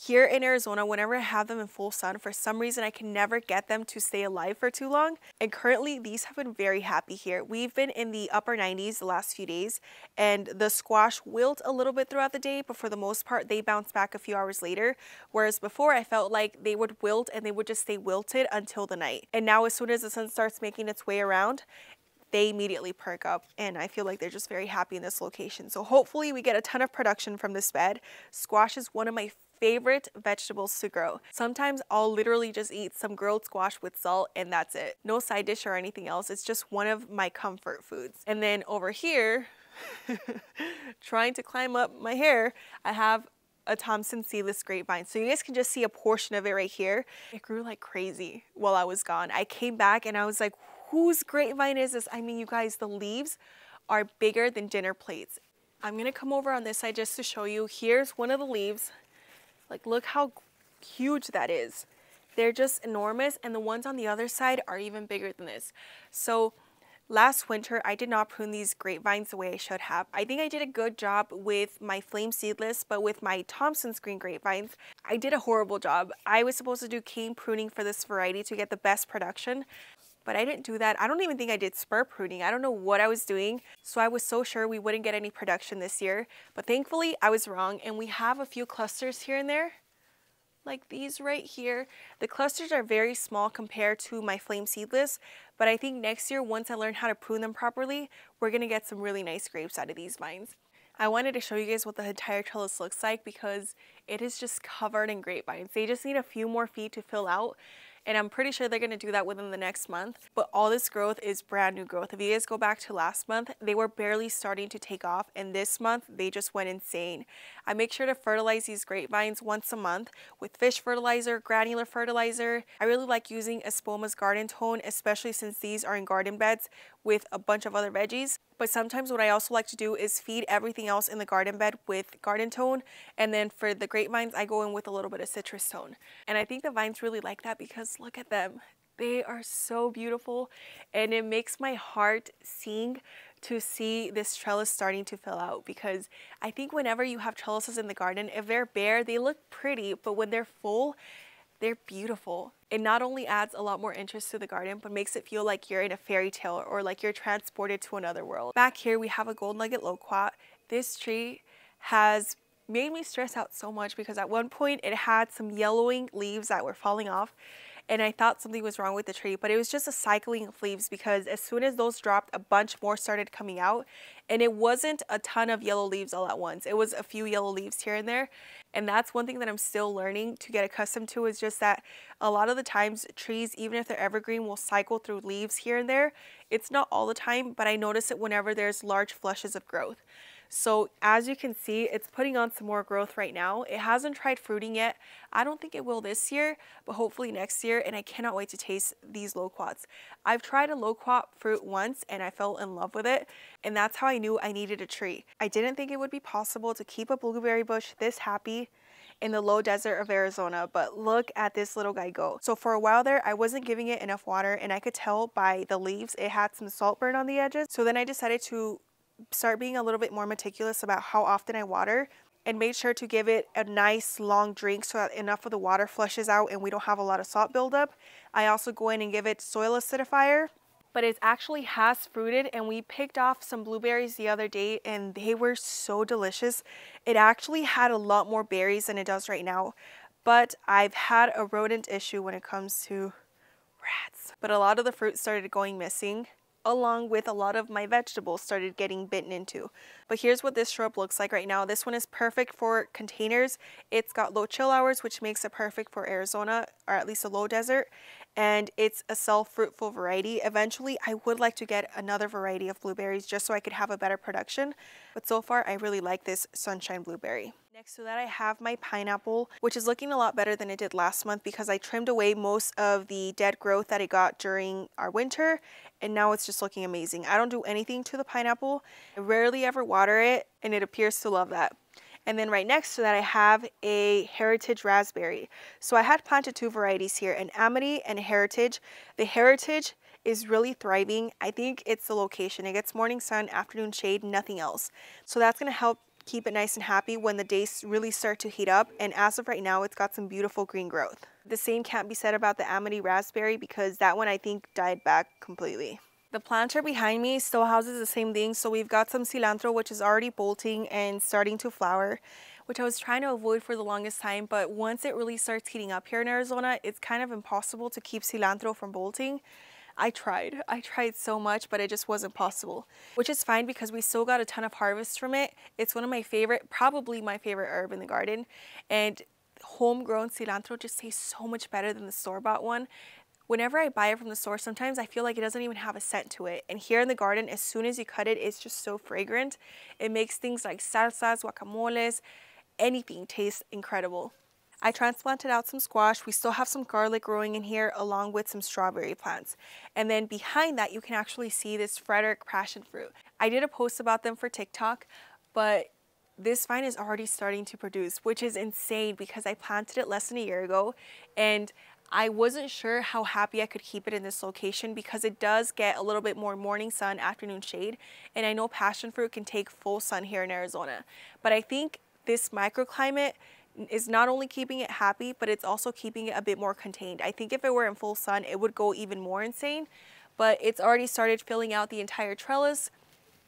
here in Arizona, whenever I have them in full sun, for some reason I can never get them to stay alive for too long. And currently these have been very happy here. We've been in the upper 90s the last few days, and the squash wilt a little bit throughout the day, but for the most part they bounce back a few hours later. Whereas before I felt like they would wilt and they would just stay wilted until the night. And now as soon as the sun starts making its way around, they immediately perk up, and I feel like they're just very happy in this location. So hopefully we get a ton of production from this bed. Squash is one of my favorite vegetables to grow. Sometimes I'll literally just eat some grilled squash with salt and that's it. No side dish or anything else. It's just one of my comfort foods. And then over here, trying to climb up my hair, I have a Thompson seedless grapevine. So you guys can just see a portion of it right here. It grew like crazy while I was gone. I came back and I was like, whose grapevine is this? I mean, you guys, the leaves are bigger than dinner plates. I'm gonna come over on this side just to show you. Here's one of the leaves. Like, look how huge that is. They're just enormous, and the ones on the other side are even bigger than this. So last winter, I did not prune these grapevines the way I should have. I think I did a good job with my flame seedless, but with my Thompson's green grapevines, I did a horrible job. I was supposed to do cane pruning for this variety to get the best production, but I didn't do that. I don't even think I did spur pruning. I don't know what I was doing. So I was so sure we wouldn't get any production this year, but thankfully I was wrong, and we have a few clusters here and there. Like these right here. The clusters are very small compared to my flame seedless, but I think next year, once I learn how to prune them properly, we're gonna get some really nice grapes out of these vines. I wanted to show you guys what the entire trellis looks like because it is just covered in grapevines. They just need a few more feet to fill out. and I'm pretty sure they're going to do that within the next month. But all this growth is brand new growth. If you guys go back to last month, they were barely starting to take off, and this month they just went insane. I make sure to fertilize these grapevines once a month with fish fertilizer, granular fertilizer. I really like using Espoma's Garden Tone, especially since these are in garden beds with a bunch of other veggies. But sometimes what I also like to do is feed everything else in the garden bed with Garden Tone, and then for the grapevines I go in with a little bit of Citrus Tone. And I think the vines really like that because look at them. They are so beautiful, and it makes my heart sing to see this trellis starting to fill out, because I think whenever you have trellises in the garden, if they're bare, they look pretty, but when they're full, they're beautiful. It not only adds a lot more interest to the garden, but makes it feel like you're in a fairy tale or like you're transported to another world. Back here, we have a gold nugget loquat. This tree has made me stress out so much because at one point it had some yellowing leaves that were falling off, and I thought something was wrong with the tree, but it was just a cycling of leaves, because as soon as those dropped, a bunch more started coming out, and it wasn't a ton of yellow leaves all at once. It was a few yellow leaves here and there, and that's one thing that I'm still learning to get accustomed to, is just that a lot of the times trees, even if they're evergreen, will cycle through leaves here and there. It's not all the time, but I notice it whenever there's large flushes of growth. So as you can see, it's putting on some more growth right now. It hasn't tried fruiting yet. I don't think it will this year, but hopefully next year, and I cannot wait to taste these loquats. I've tried a loquat fruit once and I fell in love with it, and that's how I knew I needed a tree. I didn't think it would be possible to keep a blueberry bush this happy in the low desert of Arizona, but look at this little guy go. So for a while there, I wasn't giving it enough water, and I could tell by the leaves it had some salt burn on the edges. So then I decided to start being a little bit more meticulous about how often I water, and made sure to give it a nice long drink so that enough of the water flushes out and we don't have a lot of salt buildup. I also go in and give it soil acidifier, but it actually has fruited, and we picked off some blueberries the other day and they were so delicious. It actually had a lot more berries than it does right now, but I've had a rodent issue when it comes to rats. But a lot of the fruit started going missing, along with a lot of my vegetables started getting bitten into. But here's what this shrub looks like right now. This one is perfect for containers. It's got low chill hours, which makes it perfect for Arizona, or at least a low desert, and it's a self-fruitful variety. Eventually I would like to get another variety of blueberries just so I could have a better production, but so far I really like this sunshine blueberry. Next to that, I have my pineapple, which is looking a lot better than it did last month because I trimmed away most of the dead growth that it got during our winter, and now it's just looking amazing. I don't do anything to the pineapple. I rarely ever water it, and it appears to love that. And then right next to that, I have a heritage raspberry. So I had planted two varieties here, an Amity and a heritage. The heritage is really thriving. I think it's the location. It gets morning sun, afternoon shade, nothing else. So that's going to help keep it nice and happy when the days really start to heat up, and as of right now it's got some beautiful green growth. The same can't be said about the Amity raspberry because that one I think died back completely. The planter behind me still houses the same thing, so we've got some cilantro which is already bolting and starting to flower, which I was trying to avoid for the longest time, but once it really starts heating up here in Arizona, it's kind of impossible to keep cilantro from bolting. I tried so much, but it just wasn't possible, which is fine because we still got a ton of harvest from it. It's one of my favorite, probably my favorite herb in the garden, and homegrown cilantro just tastes so much better than the store-bought one. Whenever I buy it from the store, sometimes I feel like it doesn't even have a scent to it, and here in the garden, as soon as you cut it, it's just so fragrant. It makes things like salsas, guacamoles, anything taste incredible. I transplanted out some squash. We still have some garlic growing in here along with some strawberry plants. And then behind that, you can actually see this Frederick passion fruit. I did a post about them for TikTok, but this vine is already starting to produce, which is insane because I planted it less than a year ago, and I wasn't sure how happy I could keep it in this location because it does get a little bit more morning sun, afternoon shade, and I know passion fruit can take full sun here in Arizona. But I think this microclimate is not only keeping it happy, but it's also keeping it a bit more contained. I think if it were in full sun, it would go even more insane, but it's already started filling out the entire trellis.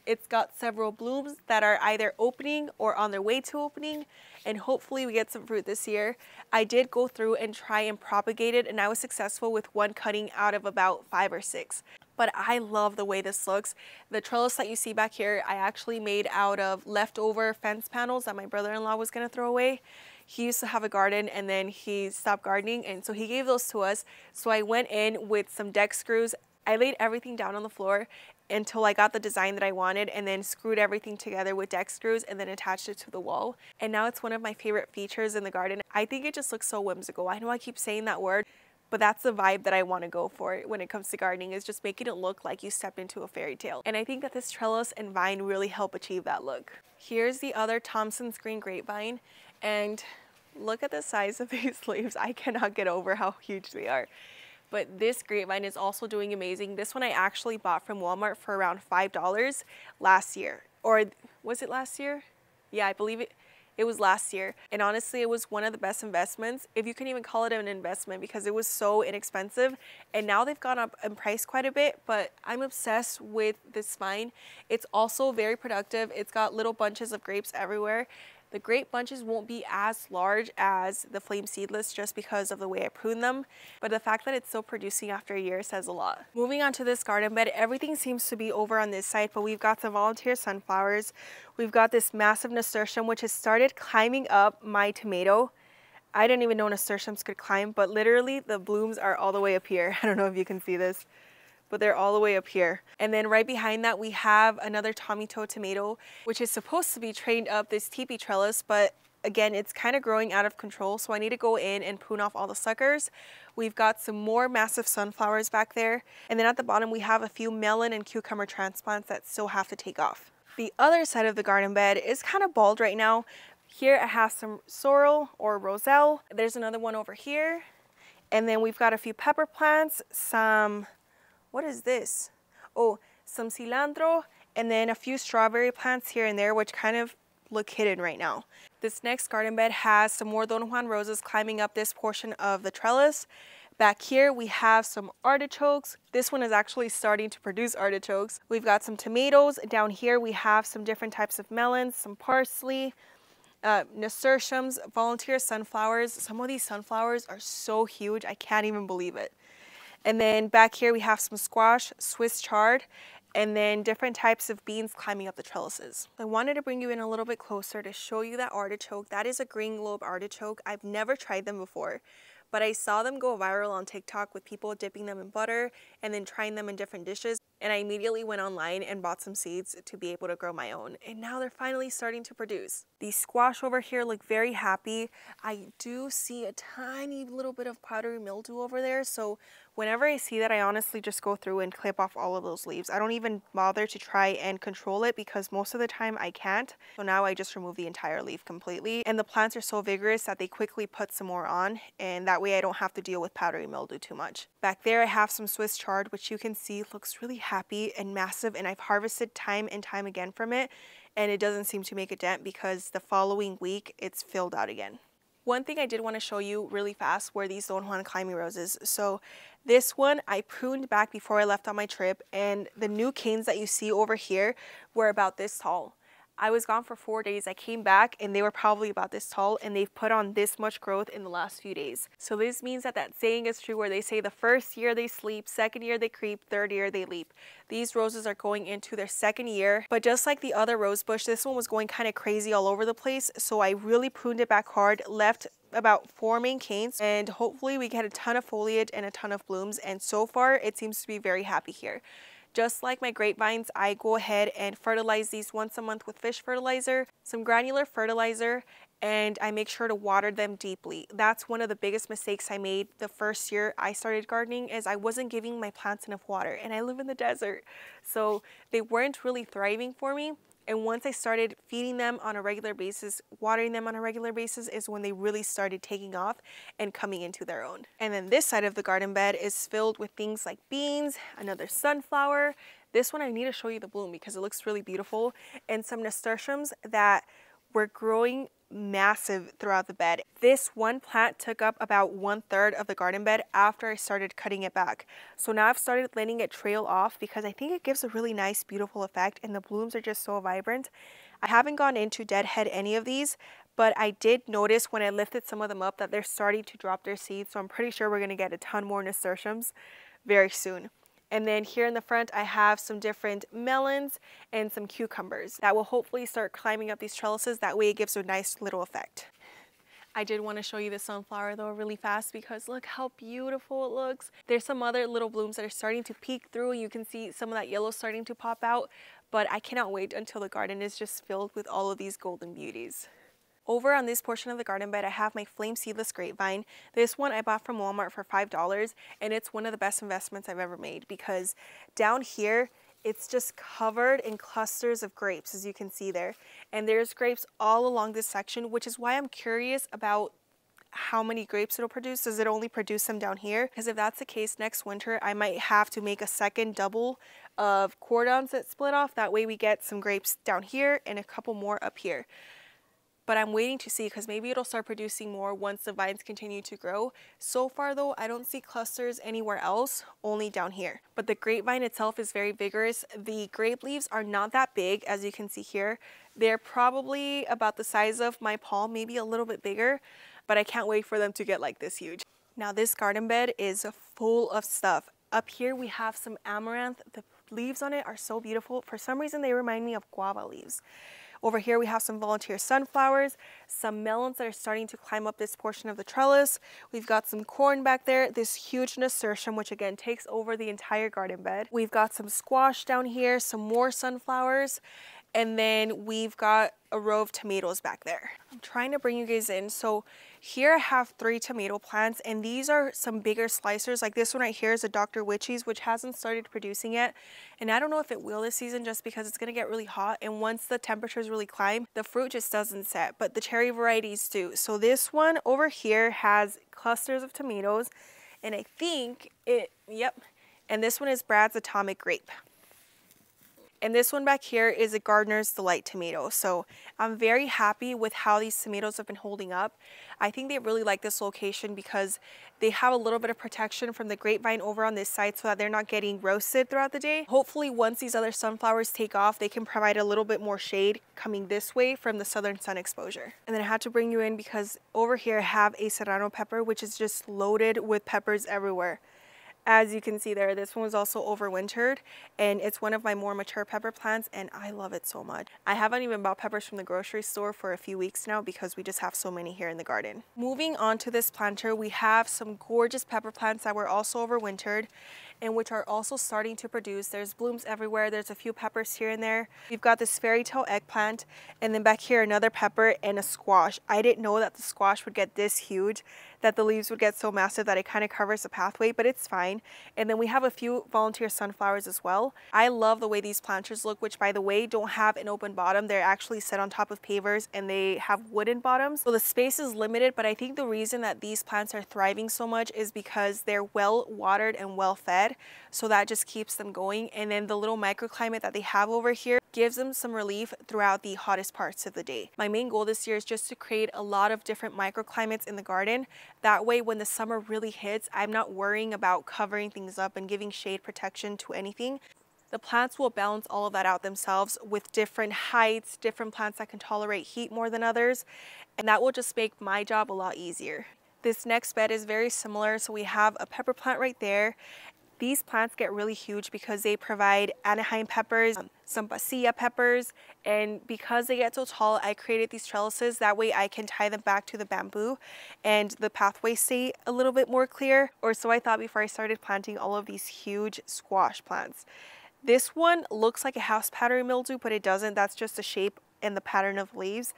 It's got several blooms that are either opening or on their way to opening, and hopefully we get some fruit this year. I did go through and try and propagate it, and I was successful with one cutting out of about 5 or 6. But I love the way this looks. The trellis that you see back here, I actually made out of leftover fence panels that my brother-in-law was going to throw away. He used to have a garden and then he stopped gardening, and so he gave those to us. So I went in with some deck screws. I laid everything down on the floor until I got the design that I wanted, and then screwed everything together with deck screws and then attached it to the wall. And now it's one of my favorite features in the garden. I think it just looks so whimsical. I know I keep saying that word, but that's the vibe that I want to go for when it comes to gardening, is just making it look like you stepped into a fairy tale. And I think that this trellis and vine really help achieve that look. Here's the other Thompson's green grapevine, and look at the size of these leaves. I cannot get over how huge they are. But this grapevine is also doing amazing. This one I actually bought from Walmart for around $5 last year. Or was it last year? Yeah, I believe it was last year. And honestly, it was one of the best investments, if you can even call it an investment, because it was so inexpensive. And now they've gone up in price quite a bit, but I'm obsessed with this vine. It's also very productive. It's got little bunches of grapes everywhere. The grape bunches won't be as large as the Flame Seedless just because of the way I prune them, but the fact that it's still producing after a year says a lot. Moving on to this garden bed, everything seems to be over on this side, but we've got some volunteer sunflowers. We've got this massive nasturtium, which has started climbing up my tomato. I didn't even know nasturtiums could climb, but literally the blooms are all the way up here. I don't know if you can see this, but they're all the way up here. And then right behind that, we have another Tomatillo tomato, which is supposed to be trained up this teepee trellis, but again, it's kind of growing out of control, so I need to go in and prune off all the suckers. We've got some more massive sunflowers back there. And then at the bottom, we have a few melon and cucumber transplants that still have to take off. The other side of the garden bed is kind of bald right now. Here I have some sorrel or roselle. There's another one over here. And then we've got a few pepper plants, some, what is this? Oh, some cilantro, and then a few strawberry plants here and there, which kind of look hidden right now. This next garden bed has some more Don Juan roses climbing up this portion of the trellis. Back here we have some artichokes. This one is actually starting to produce artichokes. We've got some tomatoes. Down here we have some different types of melons, some parsley, nasturtiums, volunteer sunflowers. Some of these sunflowers are so huge, I can't even believe it. And then back here we have some squash, Swiss chard, and then different types of beans climbing up the trellises. I wanted to bring you in a little bit closer to show you that artichoke. That is a green globe artichoke. I've never tried them before, but I saw them go viral on TikTok with people dipping them in butter and then trying them in different dishes. And I immediately went online and bought some seeds to be able to grow my own. And now they're finally starting to produce. These squash over here look very happy. I do see a tiny little bit of powdery mildew over there. So whenever I see that, I honestly just go through and clip off all of those leaves. I don't even bother to try and control it because most of the time I can't. So now I just remove the entire leaf completely. And the plants are so vigorous that they quickly put some more on. And that way I don't have to deal with powdery mildew too much. Back there I have some Swiss chard, which you can see looks really happy and massive, and I've harvested time and time again from it, and it doesn't seem to make a dent because the following week it's filled out again. One thing I did want to show you really fast were these Don Juan climbing roses. So this one I pruned back before I left on my trip, and the new canes that you see over here were about this tall. I was gone for 4 days. I came back and they were probably about this tall, and they've put on this much growth in the last few days. So this means that that saying is true where they say the first year they sleep, second year they creep, third year they leap. These roses are going into their second year, but just like the other rose bush, this one was going kind of crazy all over the place. So I really pruned it back hard, left about 4 main canes, and hopefully we get a ton of foliage and a ton of blooms. And so far it seems to be very happy here. Just like my grapevines, I go ahead and fertilize these once a month with fish fertilizer, some granular fertilizer, and I make sure to water them deeply. That's one of the biggest mistakes I made the first year I started gardening, is I wasn't giving my plants enough water, and I live in the desert, so they weren't really thriving for me. And once I started feeding them on a regular basis, watering them on a regular basis, is when they really started taking off and coming into their own. And then this side of the garden bed is filled with things like beans, another sunflower. This one I need to show you the bloom because it looks really beautiful, and some nasturtiums that were growing massive throughout the bed. This one plant took up about 1/3 of the garden bed after I started cutting it back. So now I've started letting it trail off because I think it gives a really nice, beautiful effect, and the blooms are just so vibrant. I haven't gone in to deadhead any of these, but I did notice when I lifted some of them up that they're starting to drop their seeds. So I'm pretty sure we're going to get a ton more nasturtiums very soon. And then here in the front, I have some different melons and some cucumbers that will hopefully start climbing up these trellises. That way it gives a nice little effect. I did want to show you the sunflower though really fast because look how beautiful it looks. There's some other little blooms that are starting to peek through. You can see some of that yellow starting to pop out, but I cannot wait until the garden is just filled with all of these golden beauties. Over on this portion of the garden bed, I have my flame seedless grapevine. This one I bought from Walmart for $5, and it's one of the best investments I've ever made because down here, it's just covered in clusters of grapes, as you can see there. And there's grapes all along this section, which is why I'm curious about how many grapes it'll produce. Does it only produce them down here? Because if that's the case, next winter, I might have to make a second double of cordons that split off. That way we get some grapes down here and a couple more up here. But I'm waiting to see because maybe it'll start producing more once the vines continue to grow. So far though, I don't see clusters anywhere else, only down here. But the grapevine itself is very vigorous. The grape leaves are not that big, as you can see here. They're probably about the size of my palm, maybe a little bit bigger, but I can't wait for them to get like this huge. Now this garden bed is full of stuff. Up here we have some amaranth. The leaves on it are so beautiful. For some reason they remind me of guava leaves. Over here we have some volunteer sunflowers, some melons that are starting to climb up this portion of the trellis. We've got some corn back there, this huge nasturtium, which again takes over the entire garden bed. We've got some squash down here, some more sunflowers, and then we've got a row of tomatoes back there. I'm trying to bring you guys in. So here I have 3 tomato plants, and these are some bigger slicers. Like this one right here is a Dr. Witchy's, which hasn't started producing yet. And I don't know if it will this season just because it's gonna get really hot. And once the temperatures really climb, the fruit just doesn't set, but the cherry varieties do. So this one over here has clusters of tomatoes, and I think yep. And this one is Brad's Atomic Grape. And this one back here is a Gardener's Delight tomato. So I'm very happy with how these tomatoes have been holding up. I think they really like this location because they have a little bit of protection from the grapevine over on this side so that they're not getting roasted throughout the day. Hopefully once these other sunflowers take off, they can provide a little bit more shade coming this way from the southern sun exposure. And then I had to bring you in because over here I have a serrano pepper, which is just loaded with peppers everywhere. As you can see there, this one was also overwintered, and it's one of my more mature pepper plants, and I love it so much. I haven't even bought peppers from the grocery store for a few weeks now because we just have so many here in the garden. Moving on to this planter, we have some gorgeous pepper plants that were also overwintered and which are also starting to produce. There's blooms everywhere. There's a few peppers here and there. We've got this Fairytale eggplant, and then back here another pepper and a squash. I didn't know that the squash would get this huge, that the leaves would get so massive that it kind of covers the pathway, but it's fine. And then we have a few volunteer sunflowers as well. I love the way these planters look, which by the way don't have an open bottom. They're actually set on top of pavers and they have wooden bottoms. So the space is limited, but I think the reason that these plants are thriving so much is because they're well watered and well fed. So that just keeps them going. And then the little microclimate that they have over here gives them some relief throughout the hottest parts of the day. My main goal this year is just to create a lot of different microclimates in the garden. That way when the summer really hits, I'm not worrying about covering things up and giving shade protection to anything. The plants will balance all of that out themselves with different heights, different plants that can tolerate heat more than others, and that will just make my job a lot easier. This next bed is very similar. So we have a pepper plant right there. These plants get really huge because they provide Anaheim peppers, some Basil peppers, and because they get so tall, I created these trellises. That way I can tie them back to the bamboo and the pathways stay a little bit more clear, or so I thought before I started planting all of these huge squash plants. This one looks like a house powdery mildew, but it doesn't. That's just the shape and the pattern of leaves.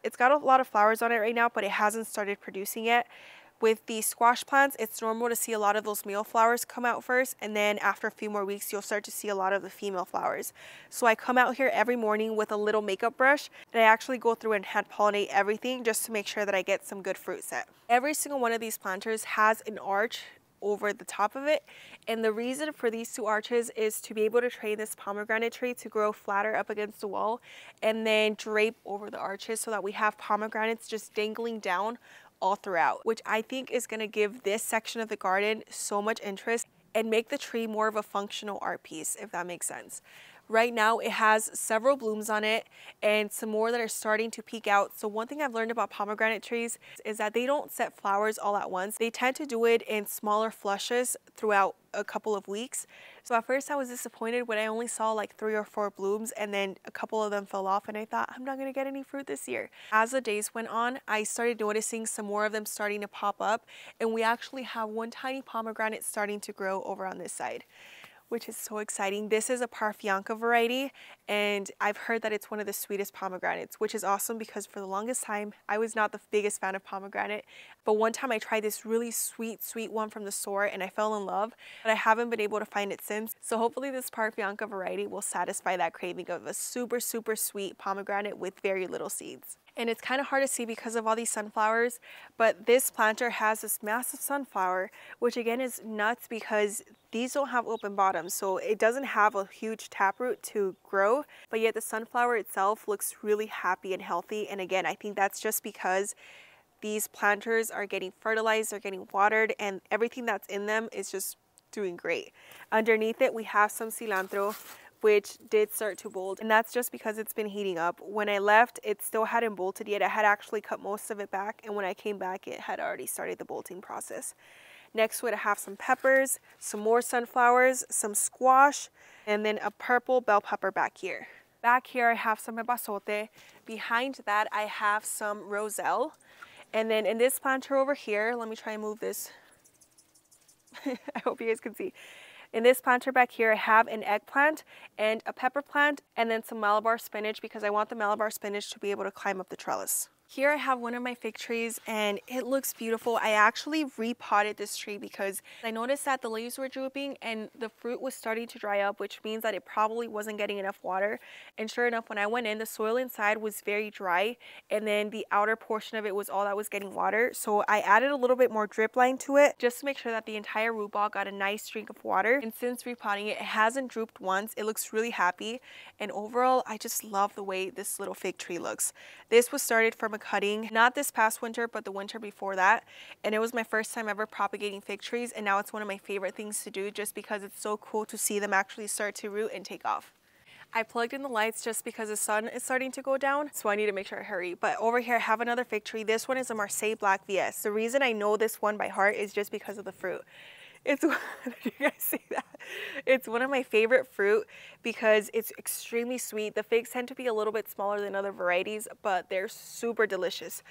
It's got a lot of flowers on it right now, but it hasn't started producing yet. With the squash plants, it's normal to see a lot of those male flowers come out first, and then after a few more weeks, you'll start to see a lot of the female flowers. So I come out here every morning with a little makeup brush, and I actually go through and hand pollinate everything just to make sure that I get some good fruit set. Every single one of these planters has an arch over the top of it, and the reason for these 2 arches is to be able to train this pomegranate tree to grow flatter up against the wall and then drape over the arches so that we have pomegranates just dangling down all throughout, which I think is going to give this section of the garden so much interest and make the tree more of a functional art piece, if that makes sense. Right now it has several blooms on it and some more that are starting to peek out. So one thing I've learned about pomegranate trees is that they don't set flowers all at once. They tend to do it in smaller flushes throughout a couple of weeks. So at first I was disappointed when I only saw like 3 or 4 blooms, and then a couple of them fell off, and I thought I'm not gonna get any fruit this year. As the days went on, I started noticing some more of them starting to pop up, and we actually have one tiny pomegranate starting to grow over on this side, which is so exciting. This is a Parfianca variety, and I've heard that it's one of the sweetest pomegranates, which is awesome because for the longest time, I was not the biggest fan of pomegranate. But one time I tried this really sweet one from the store and I fell in love, but I haven't been able to find it since. So hopefully this Parfianca variety will satisfy that craving of a super sweet pomegranate with very little seeds. And it's kind of hard to see because of all these sunflowers, but this planter has this massive sunflower, which again is nuts because these don't have open bottoms, so it doesn't have a huge taproot to grow, but yet the sunflower itself looks really happy and healthy. And again, I think that's just because these planters are getting fertilized, they're getting watered, and everything that's in them is just doing great. Underneath it, we have some cilantro, which did start to bolt, and that's just because it's been heating up. When I left, it still hadn't bolted yet. I had actually cut most of it back, and when I came back, it had already started the bolting process. Next to it, I have some peppers, some more sunflowers, some squash, and then a purple bell pepper back here. Back here, I have some epazote. Behind that, I have some roselle. And then in this planter over here, let me try and move this. I hope you guys can see. In this planter back here, I have an eggplant and a pepper plant, and then some Malabar spinach because I want the Malabar spinach to be able to climb up the trellis. Here I have one of my fig trees and it looks beautiful. I actually repotted this tree because I noticed that the leaves were drooping and the fruit was starting to dry up, which means that it probably wasn't getting enough water. And sure enough, when I went in, the soil inside was very dry, and then the outer portion of it was all that was getting water. So I added a little bit more drip line to it just to make sure that the entire root ball got a nice streak of water. And since repotting it, it hasn't drooped once. It looks really happy. And overall, I just love the way this little fig tree looks. This was started from a cutting, not this past winter, but the winter before that, and it was my first time ever propagating fig trees, and now it's one of my favorite things to do just because it's so cool to see them actually start to root and take off. I plugged in the lights just because the sun is starting to go down, so I need to make sure I hurry. But over here I have another fig tree. This one is a Marseille Black VS. The reason I know this one by heart is just because of the fruit. Did you guys see that? It's one of my favorite fruit because it's extremely sweet. The figs tend to be a little bit smaller than other varieties, but they're super delicious.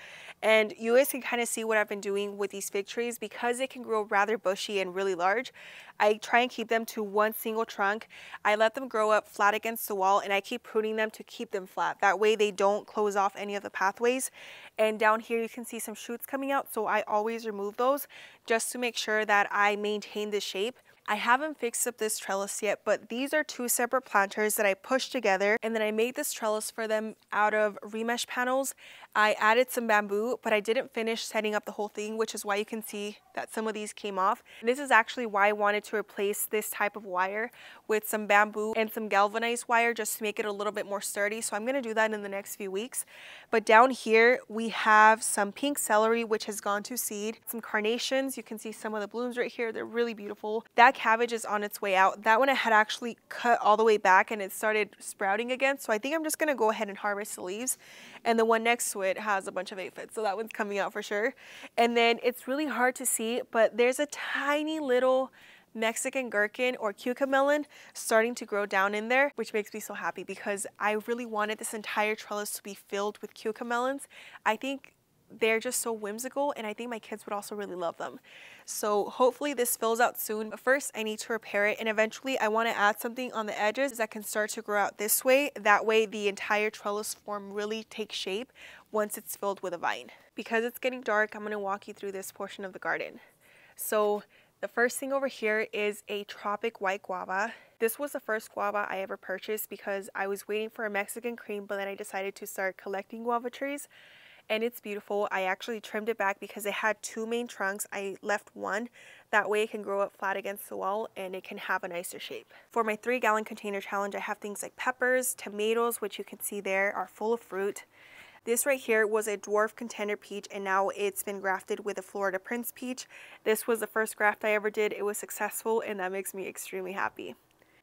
And you guys can kind of see what I've been doing with these fig trees because they can grow rather bushy and really large. I try and keep them to one single trunk. I let them grow up flat against the wall, and I keep pruning them to keep them flat. That way they don't close off any of the pathways. And down here you can see some shoots coming out, so I always remove those just to make sure that I maintain the shape. I haven't fixed up this trellis yet, but these are 2 separate planters that I pushed together, and then I made this trellis for them out of remesh panels. I added some bamboo, but I didn't finish setting up the whole thing, which is why you can see that some of these came off. And this is actually why I wanted to replace this type of wire with some bamboo and some galvanized wire just to make it a little bit more sturdy. So I'm going to do that in the next few weeks. But down here we have some pink celery, which has gone to seed, some carnations. You can see some of the blooms right here. They're really beautiful. That cabbage is on its way out. That one I had actually cut all the way back and it started sprouting again. So I think I'm just going to go ahead and harvest the leaves. And the one next to it has a bunch of aphids, so that one's coming out for sure. And then it's really hard to see, but there's a tiny little Mexican gherkin or cucamelon starting to grow down in there, which makes me so happy because I really wanted this entire trellis to be filled with cucamelons. I think they're just so whimsical, and I think my kids would also really love them. So hopefully this fills out soon, but first I need to repair it, and eventually I want to add something on the edges that can start to grow out this way. That way the entire trellis form really takes shape once it's filled with a vine. Because it's getting dark, I'm going to walk you through this portion of the garden. So the first thing over here is a Tropic white guava. This was the first guava I ever purchased because I was waiting for a Mexican cream, but then I decided to start collecting guava trees. And it's beautiful. I actually trimmed it back because it had 2 main trunks. I left one. That way it can grow up flat against the wall and it can have a nicer shape. For my 3-gallon container challenge, I have things like peppers, tomatoes, which you can see there are full of fruit. This right here was a dwarf contender peach, and now it's been grafted with a Florida Prince peach. This was the first graft I ever did. It was successful, and that makes me extremely happy.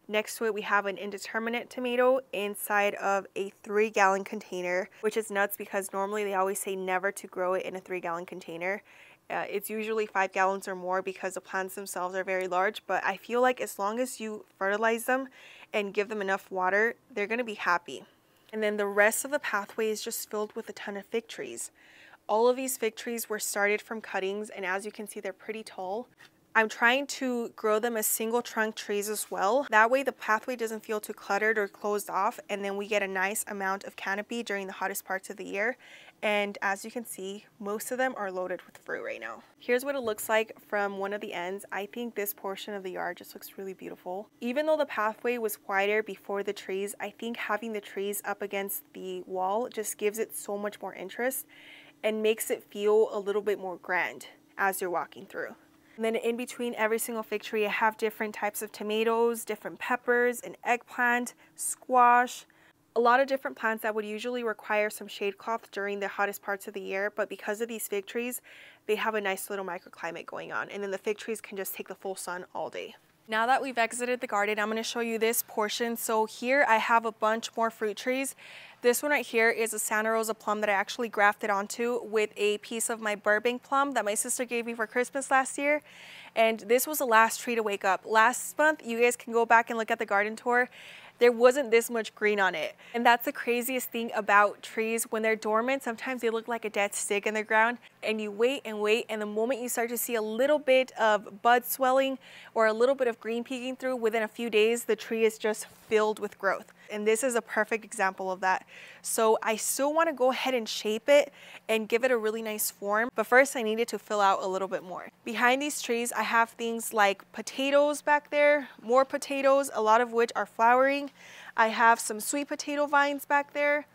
Next to it, we have an Indeterminate Tomato inside of a 3-gallon container, which is nuts because normally they always say never to grow it in a 3-gallon container. It's usually 5 gallons or more because the plants themselves are very large, but I feel like as long as you fertilize them and give them enough water, they're going to be happy. And then the rest of the pathway is just filled with a ton of fig trees. All of these fig trees were started from cuttings, and as you can see, they're pretty tall. I'm trying to grow them as single trunk trees as well. That way the pathway doesn't feel too cluttered or closed off, and then we get a nice amount of canopy during the hottest parts of the year. And as you can see, most of them are loaded with fruit right now. Here's what it looks like from one of the ends. I think this portion of the yard just looks really beautiful. Even though the pathway was wider before the trees, I think having the trees up against the wall just gives it so much more interest and makes it feel a little bit more grand as you're walking through. And then in between every single fig tree, I have different types of tomatoes, different peppers, an eggplant, squash, a lot of different plants that would usually require some shade cloth during the hottest parts of the year, but because of these fig trees, they have a nice little microclimate going on, and then the fig trees can just take the full sun all day. Now that we've exited the garden, I'm going to show you this portion. So here I have a bunch more fruit trees. This one right here is a Santa Rosa plum that I actually grafted onto with a piece of my Burbank plum that my sister gave me for Christmas last year. And this was the last tree to wake up. Last month, you guys can go back and look at the garden tour. There wasn't this much green on it. And that's the craziest thing about trees. When they're dormant, sometimes they look like a dead stick in the ground, and you wait, and the moment you start to see a little bit of bud swelling or a little bit of green peeking through, within a few days, the tree is just filled with growth. And this is a perfect example of that. So I still want to go ahead and shape it and give it a really nice form, but first I needed to fill out a little bit more. Behind these trees, I have things like potatoes back there, more potatoes, a lot of which are flowering. I have some sweet potato vines back there.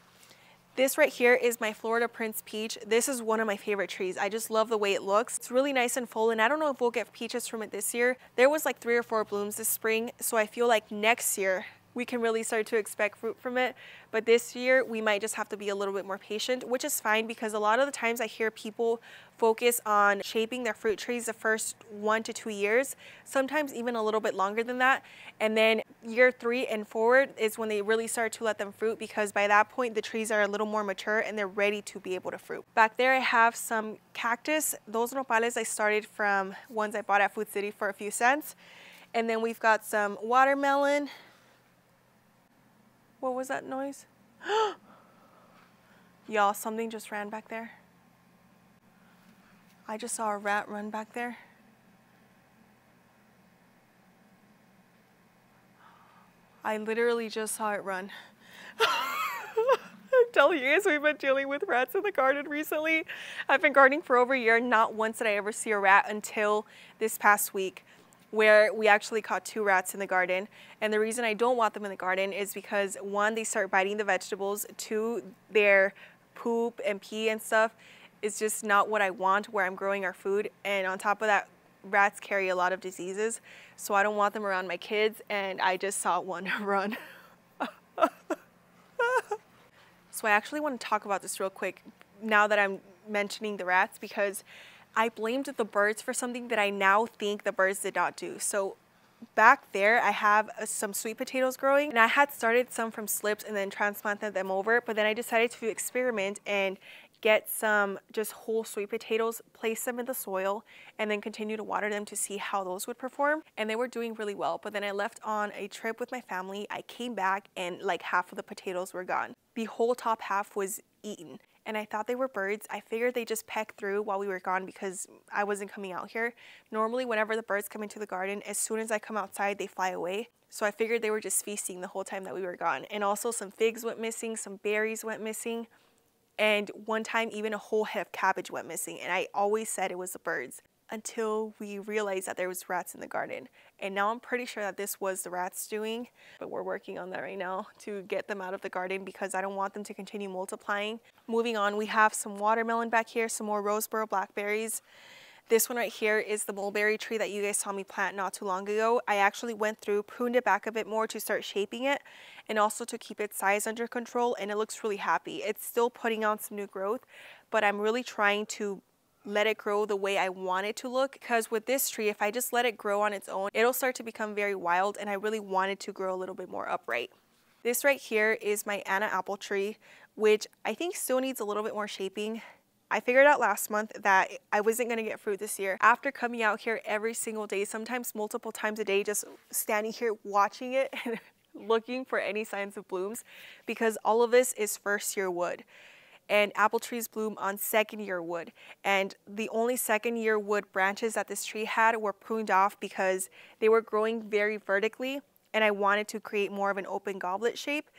This right here is my Florida Prince peach. This is one of my favorite trees. I just love the way it looks. It's really nice and full, and I don't know if we'll get peaches from it this year. There was like 3 or 4 blooms this spring, so I feel like next year we can really start to expect fruit from it. But this year we might just have to be a little bit more patient, which is fine because a lot of the times I hear people focus on shaping their fruit trees the first 1 to 2 years, sometimes even a little bit longer than that. And then year 3 and forward is when they really start to let them fruit, because by that point the trees are a little more mature and they're ready to be able to fruit. Back there I have some cactus. Those nopales I started from ones I bought at Food City for a few cents. And then we've got some watermelon. What was that noise? Y'all, something just ran back there. I just saw a rat run back there. I literally just saw it run. I'm telling you guys, we've been dealing with rats in the garden recently. I've been gardening for over a year. Not once did I ever see a rat until this past week, where we actually caught 2 rats in the garden. And the reason I don't want them in the garden is because 1, they start biting the vegetables. 2, their poop and pee and stuff is just not what I want where I'm growing our food. And on top of that, rats carry a lot of diseases, so I don't want them around my kids, and I just saw one run. So I actually want to talk about this real quick now that I'm mentioning the rats, because I blamed the birds for something that I now think the birds did not do. So back there I have some sweet potatoes growing, and I had started some from slips and then transplanted them over, but then I decided to experiment and get some just whole sweet potatoes, place them in the soil, and then continue to water them to see how those would perform. And they were doing really well. But then I left on a trip with my family. I came back and like half of the potatoes were gone. The whole top half was eaten. And I thought they were birds. I figured they just pecked through while we were gone because I wasn't coming out here. Normally, whenever the birds come into the garden, as soon as I come outside, they fly away. So I figured they were just feasting the whole time that we were gone. And also some figs went missing, some berries went missing. And one time even a whole head of cabbage went missing, and I always said it was the birds until we realized that there was rats in the garden. And now I'm pretty sure that this was the rats doing, but we're working on that right now to get them out of the garden because I don't want them to continue multiplying. Moving on, we have some watermelon back here, some more Roseboro blackberries. This one right here is the mulberry tree that you guys saw me plant not too long ago. I actually went through, pruned it back a bit more to start shaping it and also to keep its size under control, and it looks really happy. It's still putting on some new growth, but I'm really trying to let it grow the way I want it to look, because with this tree, if I just let it grow on its own, it'll start to become very wild, and I really want it to grow a little bit more upright. This right here is my Anna apple tree, which I think still needs a little bit more shaping. I figured out last month that I wasn't going to get fruit this year. After coming out here every single day, sometimes multiple times a day, just standing here watching it and looking for any signs of blooms, because all of this is first year wood. And apple trees bloom on second year wood. And the only second year wood branches that this tree had were pruned off because they were growing very vertically, and I wanted to create more of an open goblet shape.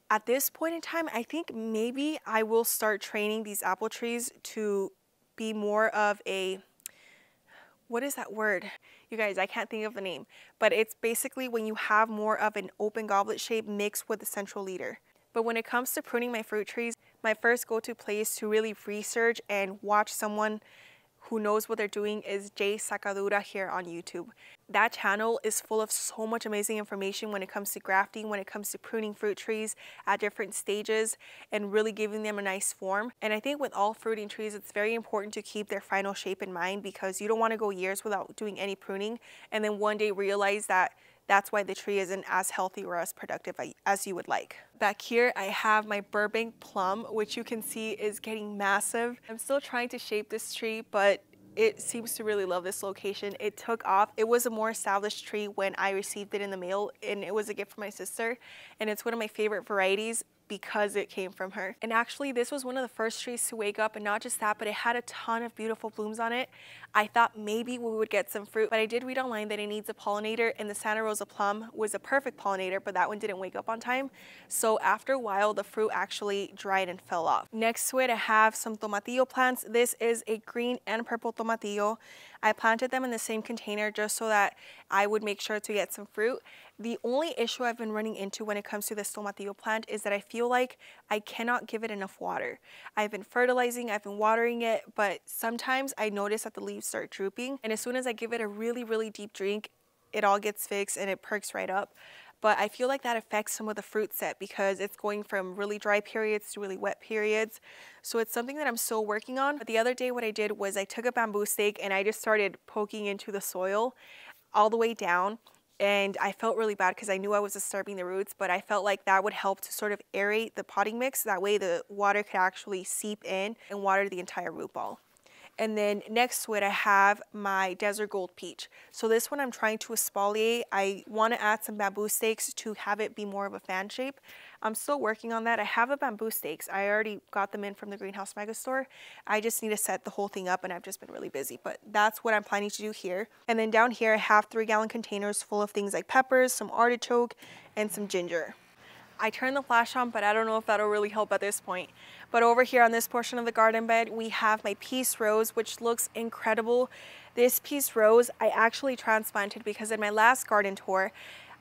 At this point in time, I think maybe I will start training these apple trees to be more of a, what is that word? You guys, I can't think of the name, but it's basically when you have more of an open goblet shape mixed with the central leader. But when it comes to pruning my fruit trees, my first go-to place to really research and watch someone who knows what they're doing is Jay Sacadura here on YouTube. That channel is full of so much amazing information when it comes to grafting, when it comes to pruning fruit trees at different stages and really giving them a nice form. And I think with all fruiting trees, it's very important to keep their final shape in mind, because you don't want to go years without doing any pruning and then one day realize that that's why the tree isn't as healthy or as productive as you would like. Back here, I have my Burbank Plum, which you can see is getting massive. I'm still trying to shape this tree, but it seems to really love this location. It took off. It was a more established tree when I received it in the mail, and it was a gift from my sister. And it's one of my favorite varieties because it came from her. And actually, this was one of the first trees to wake up, and not just that, but it had a ton of beautiful blooms on it. I thought maybe we would get some fruit, but I did read online that it needs a pollinator, and the Santa Rosa plum was a perfect pollinator, but that one didn't wake up on time. So after a while, the fruit actually dried and fell off. Next to it, I have some Tomatillo plants. This is a green and purple Tomatillo. I planted them in the same container just so that I would make sure to get some fruit. The only issue I've been running into when it comes to this Tomatillo plant is that I feel like I cannot give it enough water. I've been fertilizing, I've been watering it, but sometimes I notice that the leaves start drooping, and as soon as I give it a really, really deep drink, it all gets fixed and it perks right up. But I feel like that affects some of the fruit set because it's going from really dry periods to really wet periods. So it's something that I'm still working on. But the other day what I did was I took a bamboo stake and I just started poking into the soil all the way down. And I felt really bad because I knew I was disturbing the roots, but I felt like that would help to sort of aerate the potting mix. That way the water could actually seep in and water the entire root ball. And then next to it, I have my Desert Gold Peach. So this one I'm trying to exfoliate. I want to add some bamboo stakes to have it be more of a fan shape. I'm still working on that. I have the bamboo stakes. I already got them in from the Greenhouse Mega Store. I just need to set the whole thing up, and I've just been really busy. But that's what I'm planning to do here. And then down here, I have 3-gallon containers full of things like peppers, some artichoke, and some ginger. I turned the flash on, but I don't know if that'll really help at this point. But over here on this portion of the garden bed, we have my peace rose, which looks incredible. This peace rose, I actually transplanted because in my last garden tour,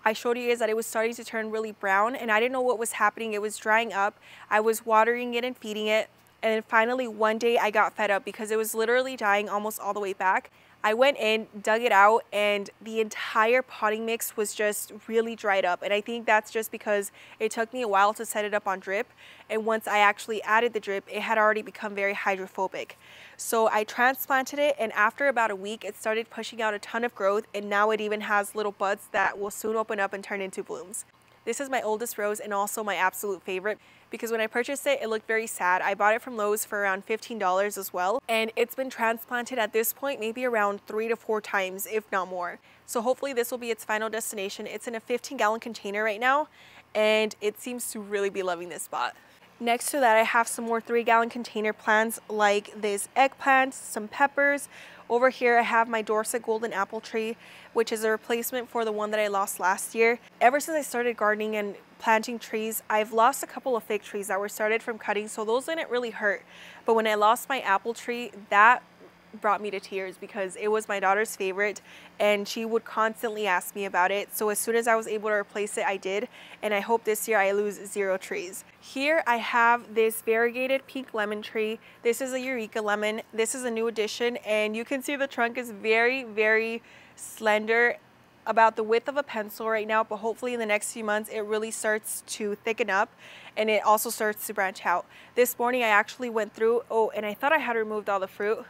I showed you guys that it was starting to turn really brown, and I didn't know what was happening. It was drying up. I was watering it and feeding it, and then finally one day I got fed up because it was literally dying almost all the way back. I went in, dug it out, and the entire potting mix was just really dried up. And I think that's just because it took me a while to set it up on drip. And once I actually added the drip, it had already become very hydrophobic. So I transplanted it, and after about a week, it started pushing out a ton of growth, and now it even has little buds that will soon open up and turn into blooms. This is my oldest rose and also my absolute favorite because when I purchased it, it looked very sad. I bought it from Lowe's for around $15 as well, and it's been transplanted at this point maybe around 3 to 4 times, if not more. So hopefully this will be its final destination. It's in a 15-gallon container right now, and it seems to really be loving this spot. Next to that, I have some more 3-gallon container plants like this eggplant, some peppers. Over here, I have my Dorset golden apple tree, which is a replacement for the one that I lost last year. Ever since I started gardening and planting trees, I've lost a couple of fig trees that were started from cutting, so those didn't really hurt. But when I lost my apple tree, that brought me to tears because it was my daughter's favorite and she would constantly ask me about it. So as soon as I was able to replace it, I did, and I hope this year I lose 0 trees. Here I have this variegated pink lemon tree. This is a Eureka lemon. This is a new addition, and you can see the trunk is very, very slender. about the width of a pencil right now, but hopefully in the next few months it really starts to thicken up and it also starts to branch out. This morning I actually went through, and I thought I had removed all the fruit,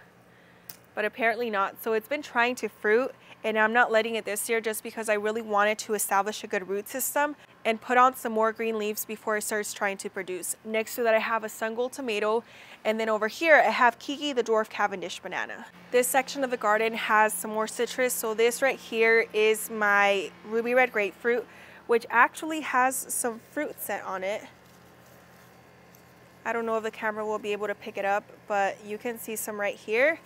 but apparently not. So it's been trying to fruit, and I'm not letting it this year just because I really wanted to establish a good root system and put on some more green leaves before it starts trying to produce. Next to that I have a sun-gold tomato, and then over here I have Kiki the dwarf Cavendish banana. This section of the garden has some more citrus. So this right here is my ruby red grapefruit, which actually has some fruit set on it. I don't know if the camera will be able to pick it up, but you can see some right here.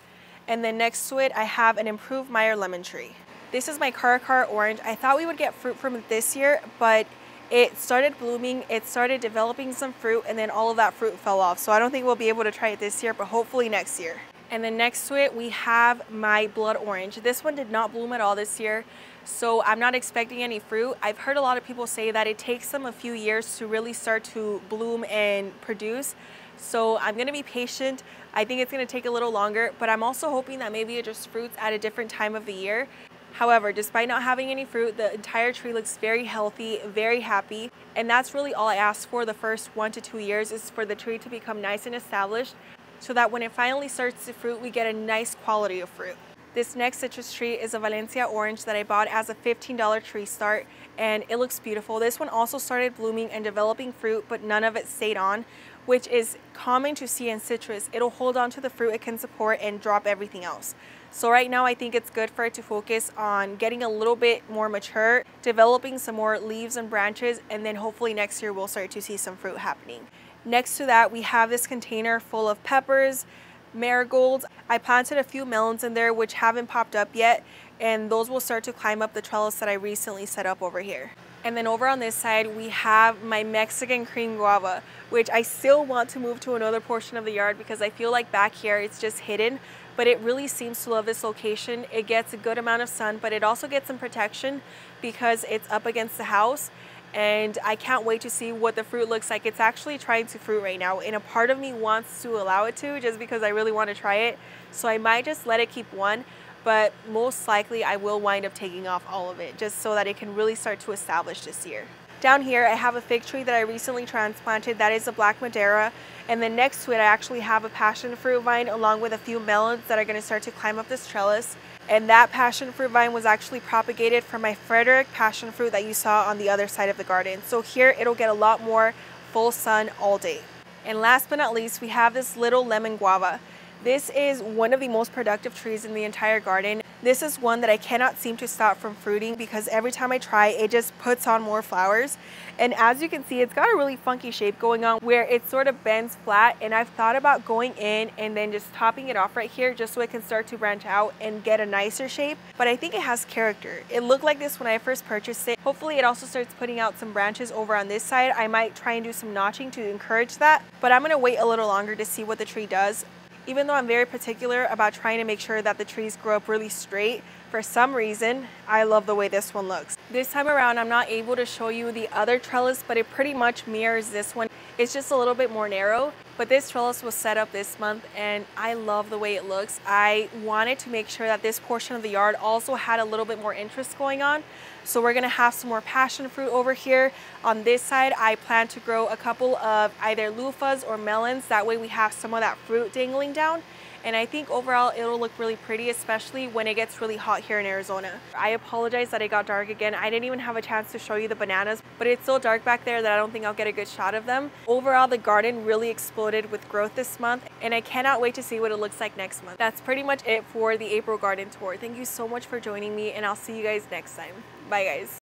And then next to it, I have an improved Meyer lemon tree. This is my Caracara orange. I thought we would get fruit from it this year, but it started blooming, it started developing some fruit, and then all of that fruit fell off. So I don't think we'll be able to try it this year, but hopefully next year. And then next to it, we have my blood orange. This one did not bloom at all this year, so I'm not expecting any fruit. I've heard a lot of people say that it takes them a few years to really start to bloom and produce. So I'm gonna be patient. I think it's gonna take a little longer, but I'm also hoping that maybe it just fruits at a different time of the year. However, despite not having any fruit, the entire tree looks very healthy, very happy. And that's really all I ask for the first 1 to 2 years, is for the tree to become nice and established so that when it finally starts to fruit, we get a nice quality of fruit. This next citrus tree is a Valencia Orange that I bought as a $15 tree start, and it looks beautiful. This one also started blooming and developing fruit, but none of it stayed on, which is common to see in citrus. It'll hold on to the fruit it can support and drop everything else. So right now I think it's good for it to focus on getting a little bit more mature, developing some more leaves and branches, and then hopefully next year we'll start to see some fruit happening. Next to that, we have this container full of peppers, marigolds. I planted a few melons in there which haven't popped up yet, and those will start to climb up the trellis that I recently set up over here. And then over on this side, we have my Mexican cream guava, which I still want to move to another portion of the yard because I feel like back here it's just hidden, but it really seems to love this location. It gets a good amount of sun, but it also gets some protection because it's up against the house. And I can't wait to see what the fruit looks like. It's actually trying to fruit right now, and a part of me wants to allow it to just because I really want to try it. So I might just let it keep one, but most likely I will wind up taking off all of it just so that it can really start to establish this year. Down here I have a fig tree that I recently transplanted. That is a Black Madeira, and then next to it I actually have a passion fruit vine along with a few melons that are going to start to climb up this trellis. And that passion fruit vine was actually propagated from my Frederick passion fruit that you saw on the other side of the garden. So here it'll get a lot more full sun all day. And last but not least, we have this little lemon guava. This is one of the most productive trees in the entire garden. This is one that I cannot seem to stop from fruiting because every time I try, it just puts on more flowers. And as you can see, it's got a really funky shape going on where it sort of bends flat, and I've thought about going in and then just topping it off right here just so it can start to branch out and get a nicer shape. But I think it has character. It looked like this when I first purchased it. Hopefully it also starts putting out some branches over on this side. I might try and do some notching to encourage that, but I'm gonna wait a little longer to see what the tree does. Even though I'm very particular about trying to make sure that the trees grow up really straight, for some reason, I love the way this one looks. This time around, I'm not able to show you the other trellis, but it pretty much mirrors this one. It's just a little bit more narrow, but this trellis was set up this month and I love the way it looks. I wanted to make sure that this portion of the yard also had a little bit more interest going on. So we're gonna have some more passion fruit over here. On this side, I plan to grow a couple of either loofahs or melons. That way we have some of that fruit dangling down. And I think overall it'll look really pretty, especially when it gets really hot here in Arizona. I apologize that it got dark again. I didn't even have a chance to show you the bananas, but it's so dark back there that I don't think I'll get a good shot of them. Overall, the garden really exploded with growth this month, and I cannot wait to see what it looks like next month. That's pretty much it for the April garden tour. Thank you so much for joining me, and I'll see you guys next time. Bye guys.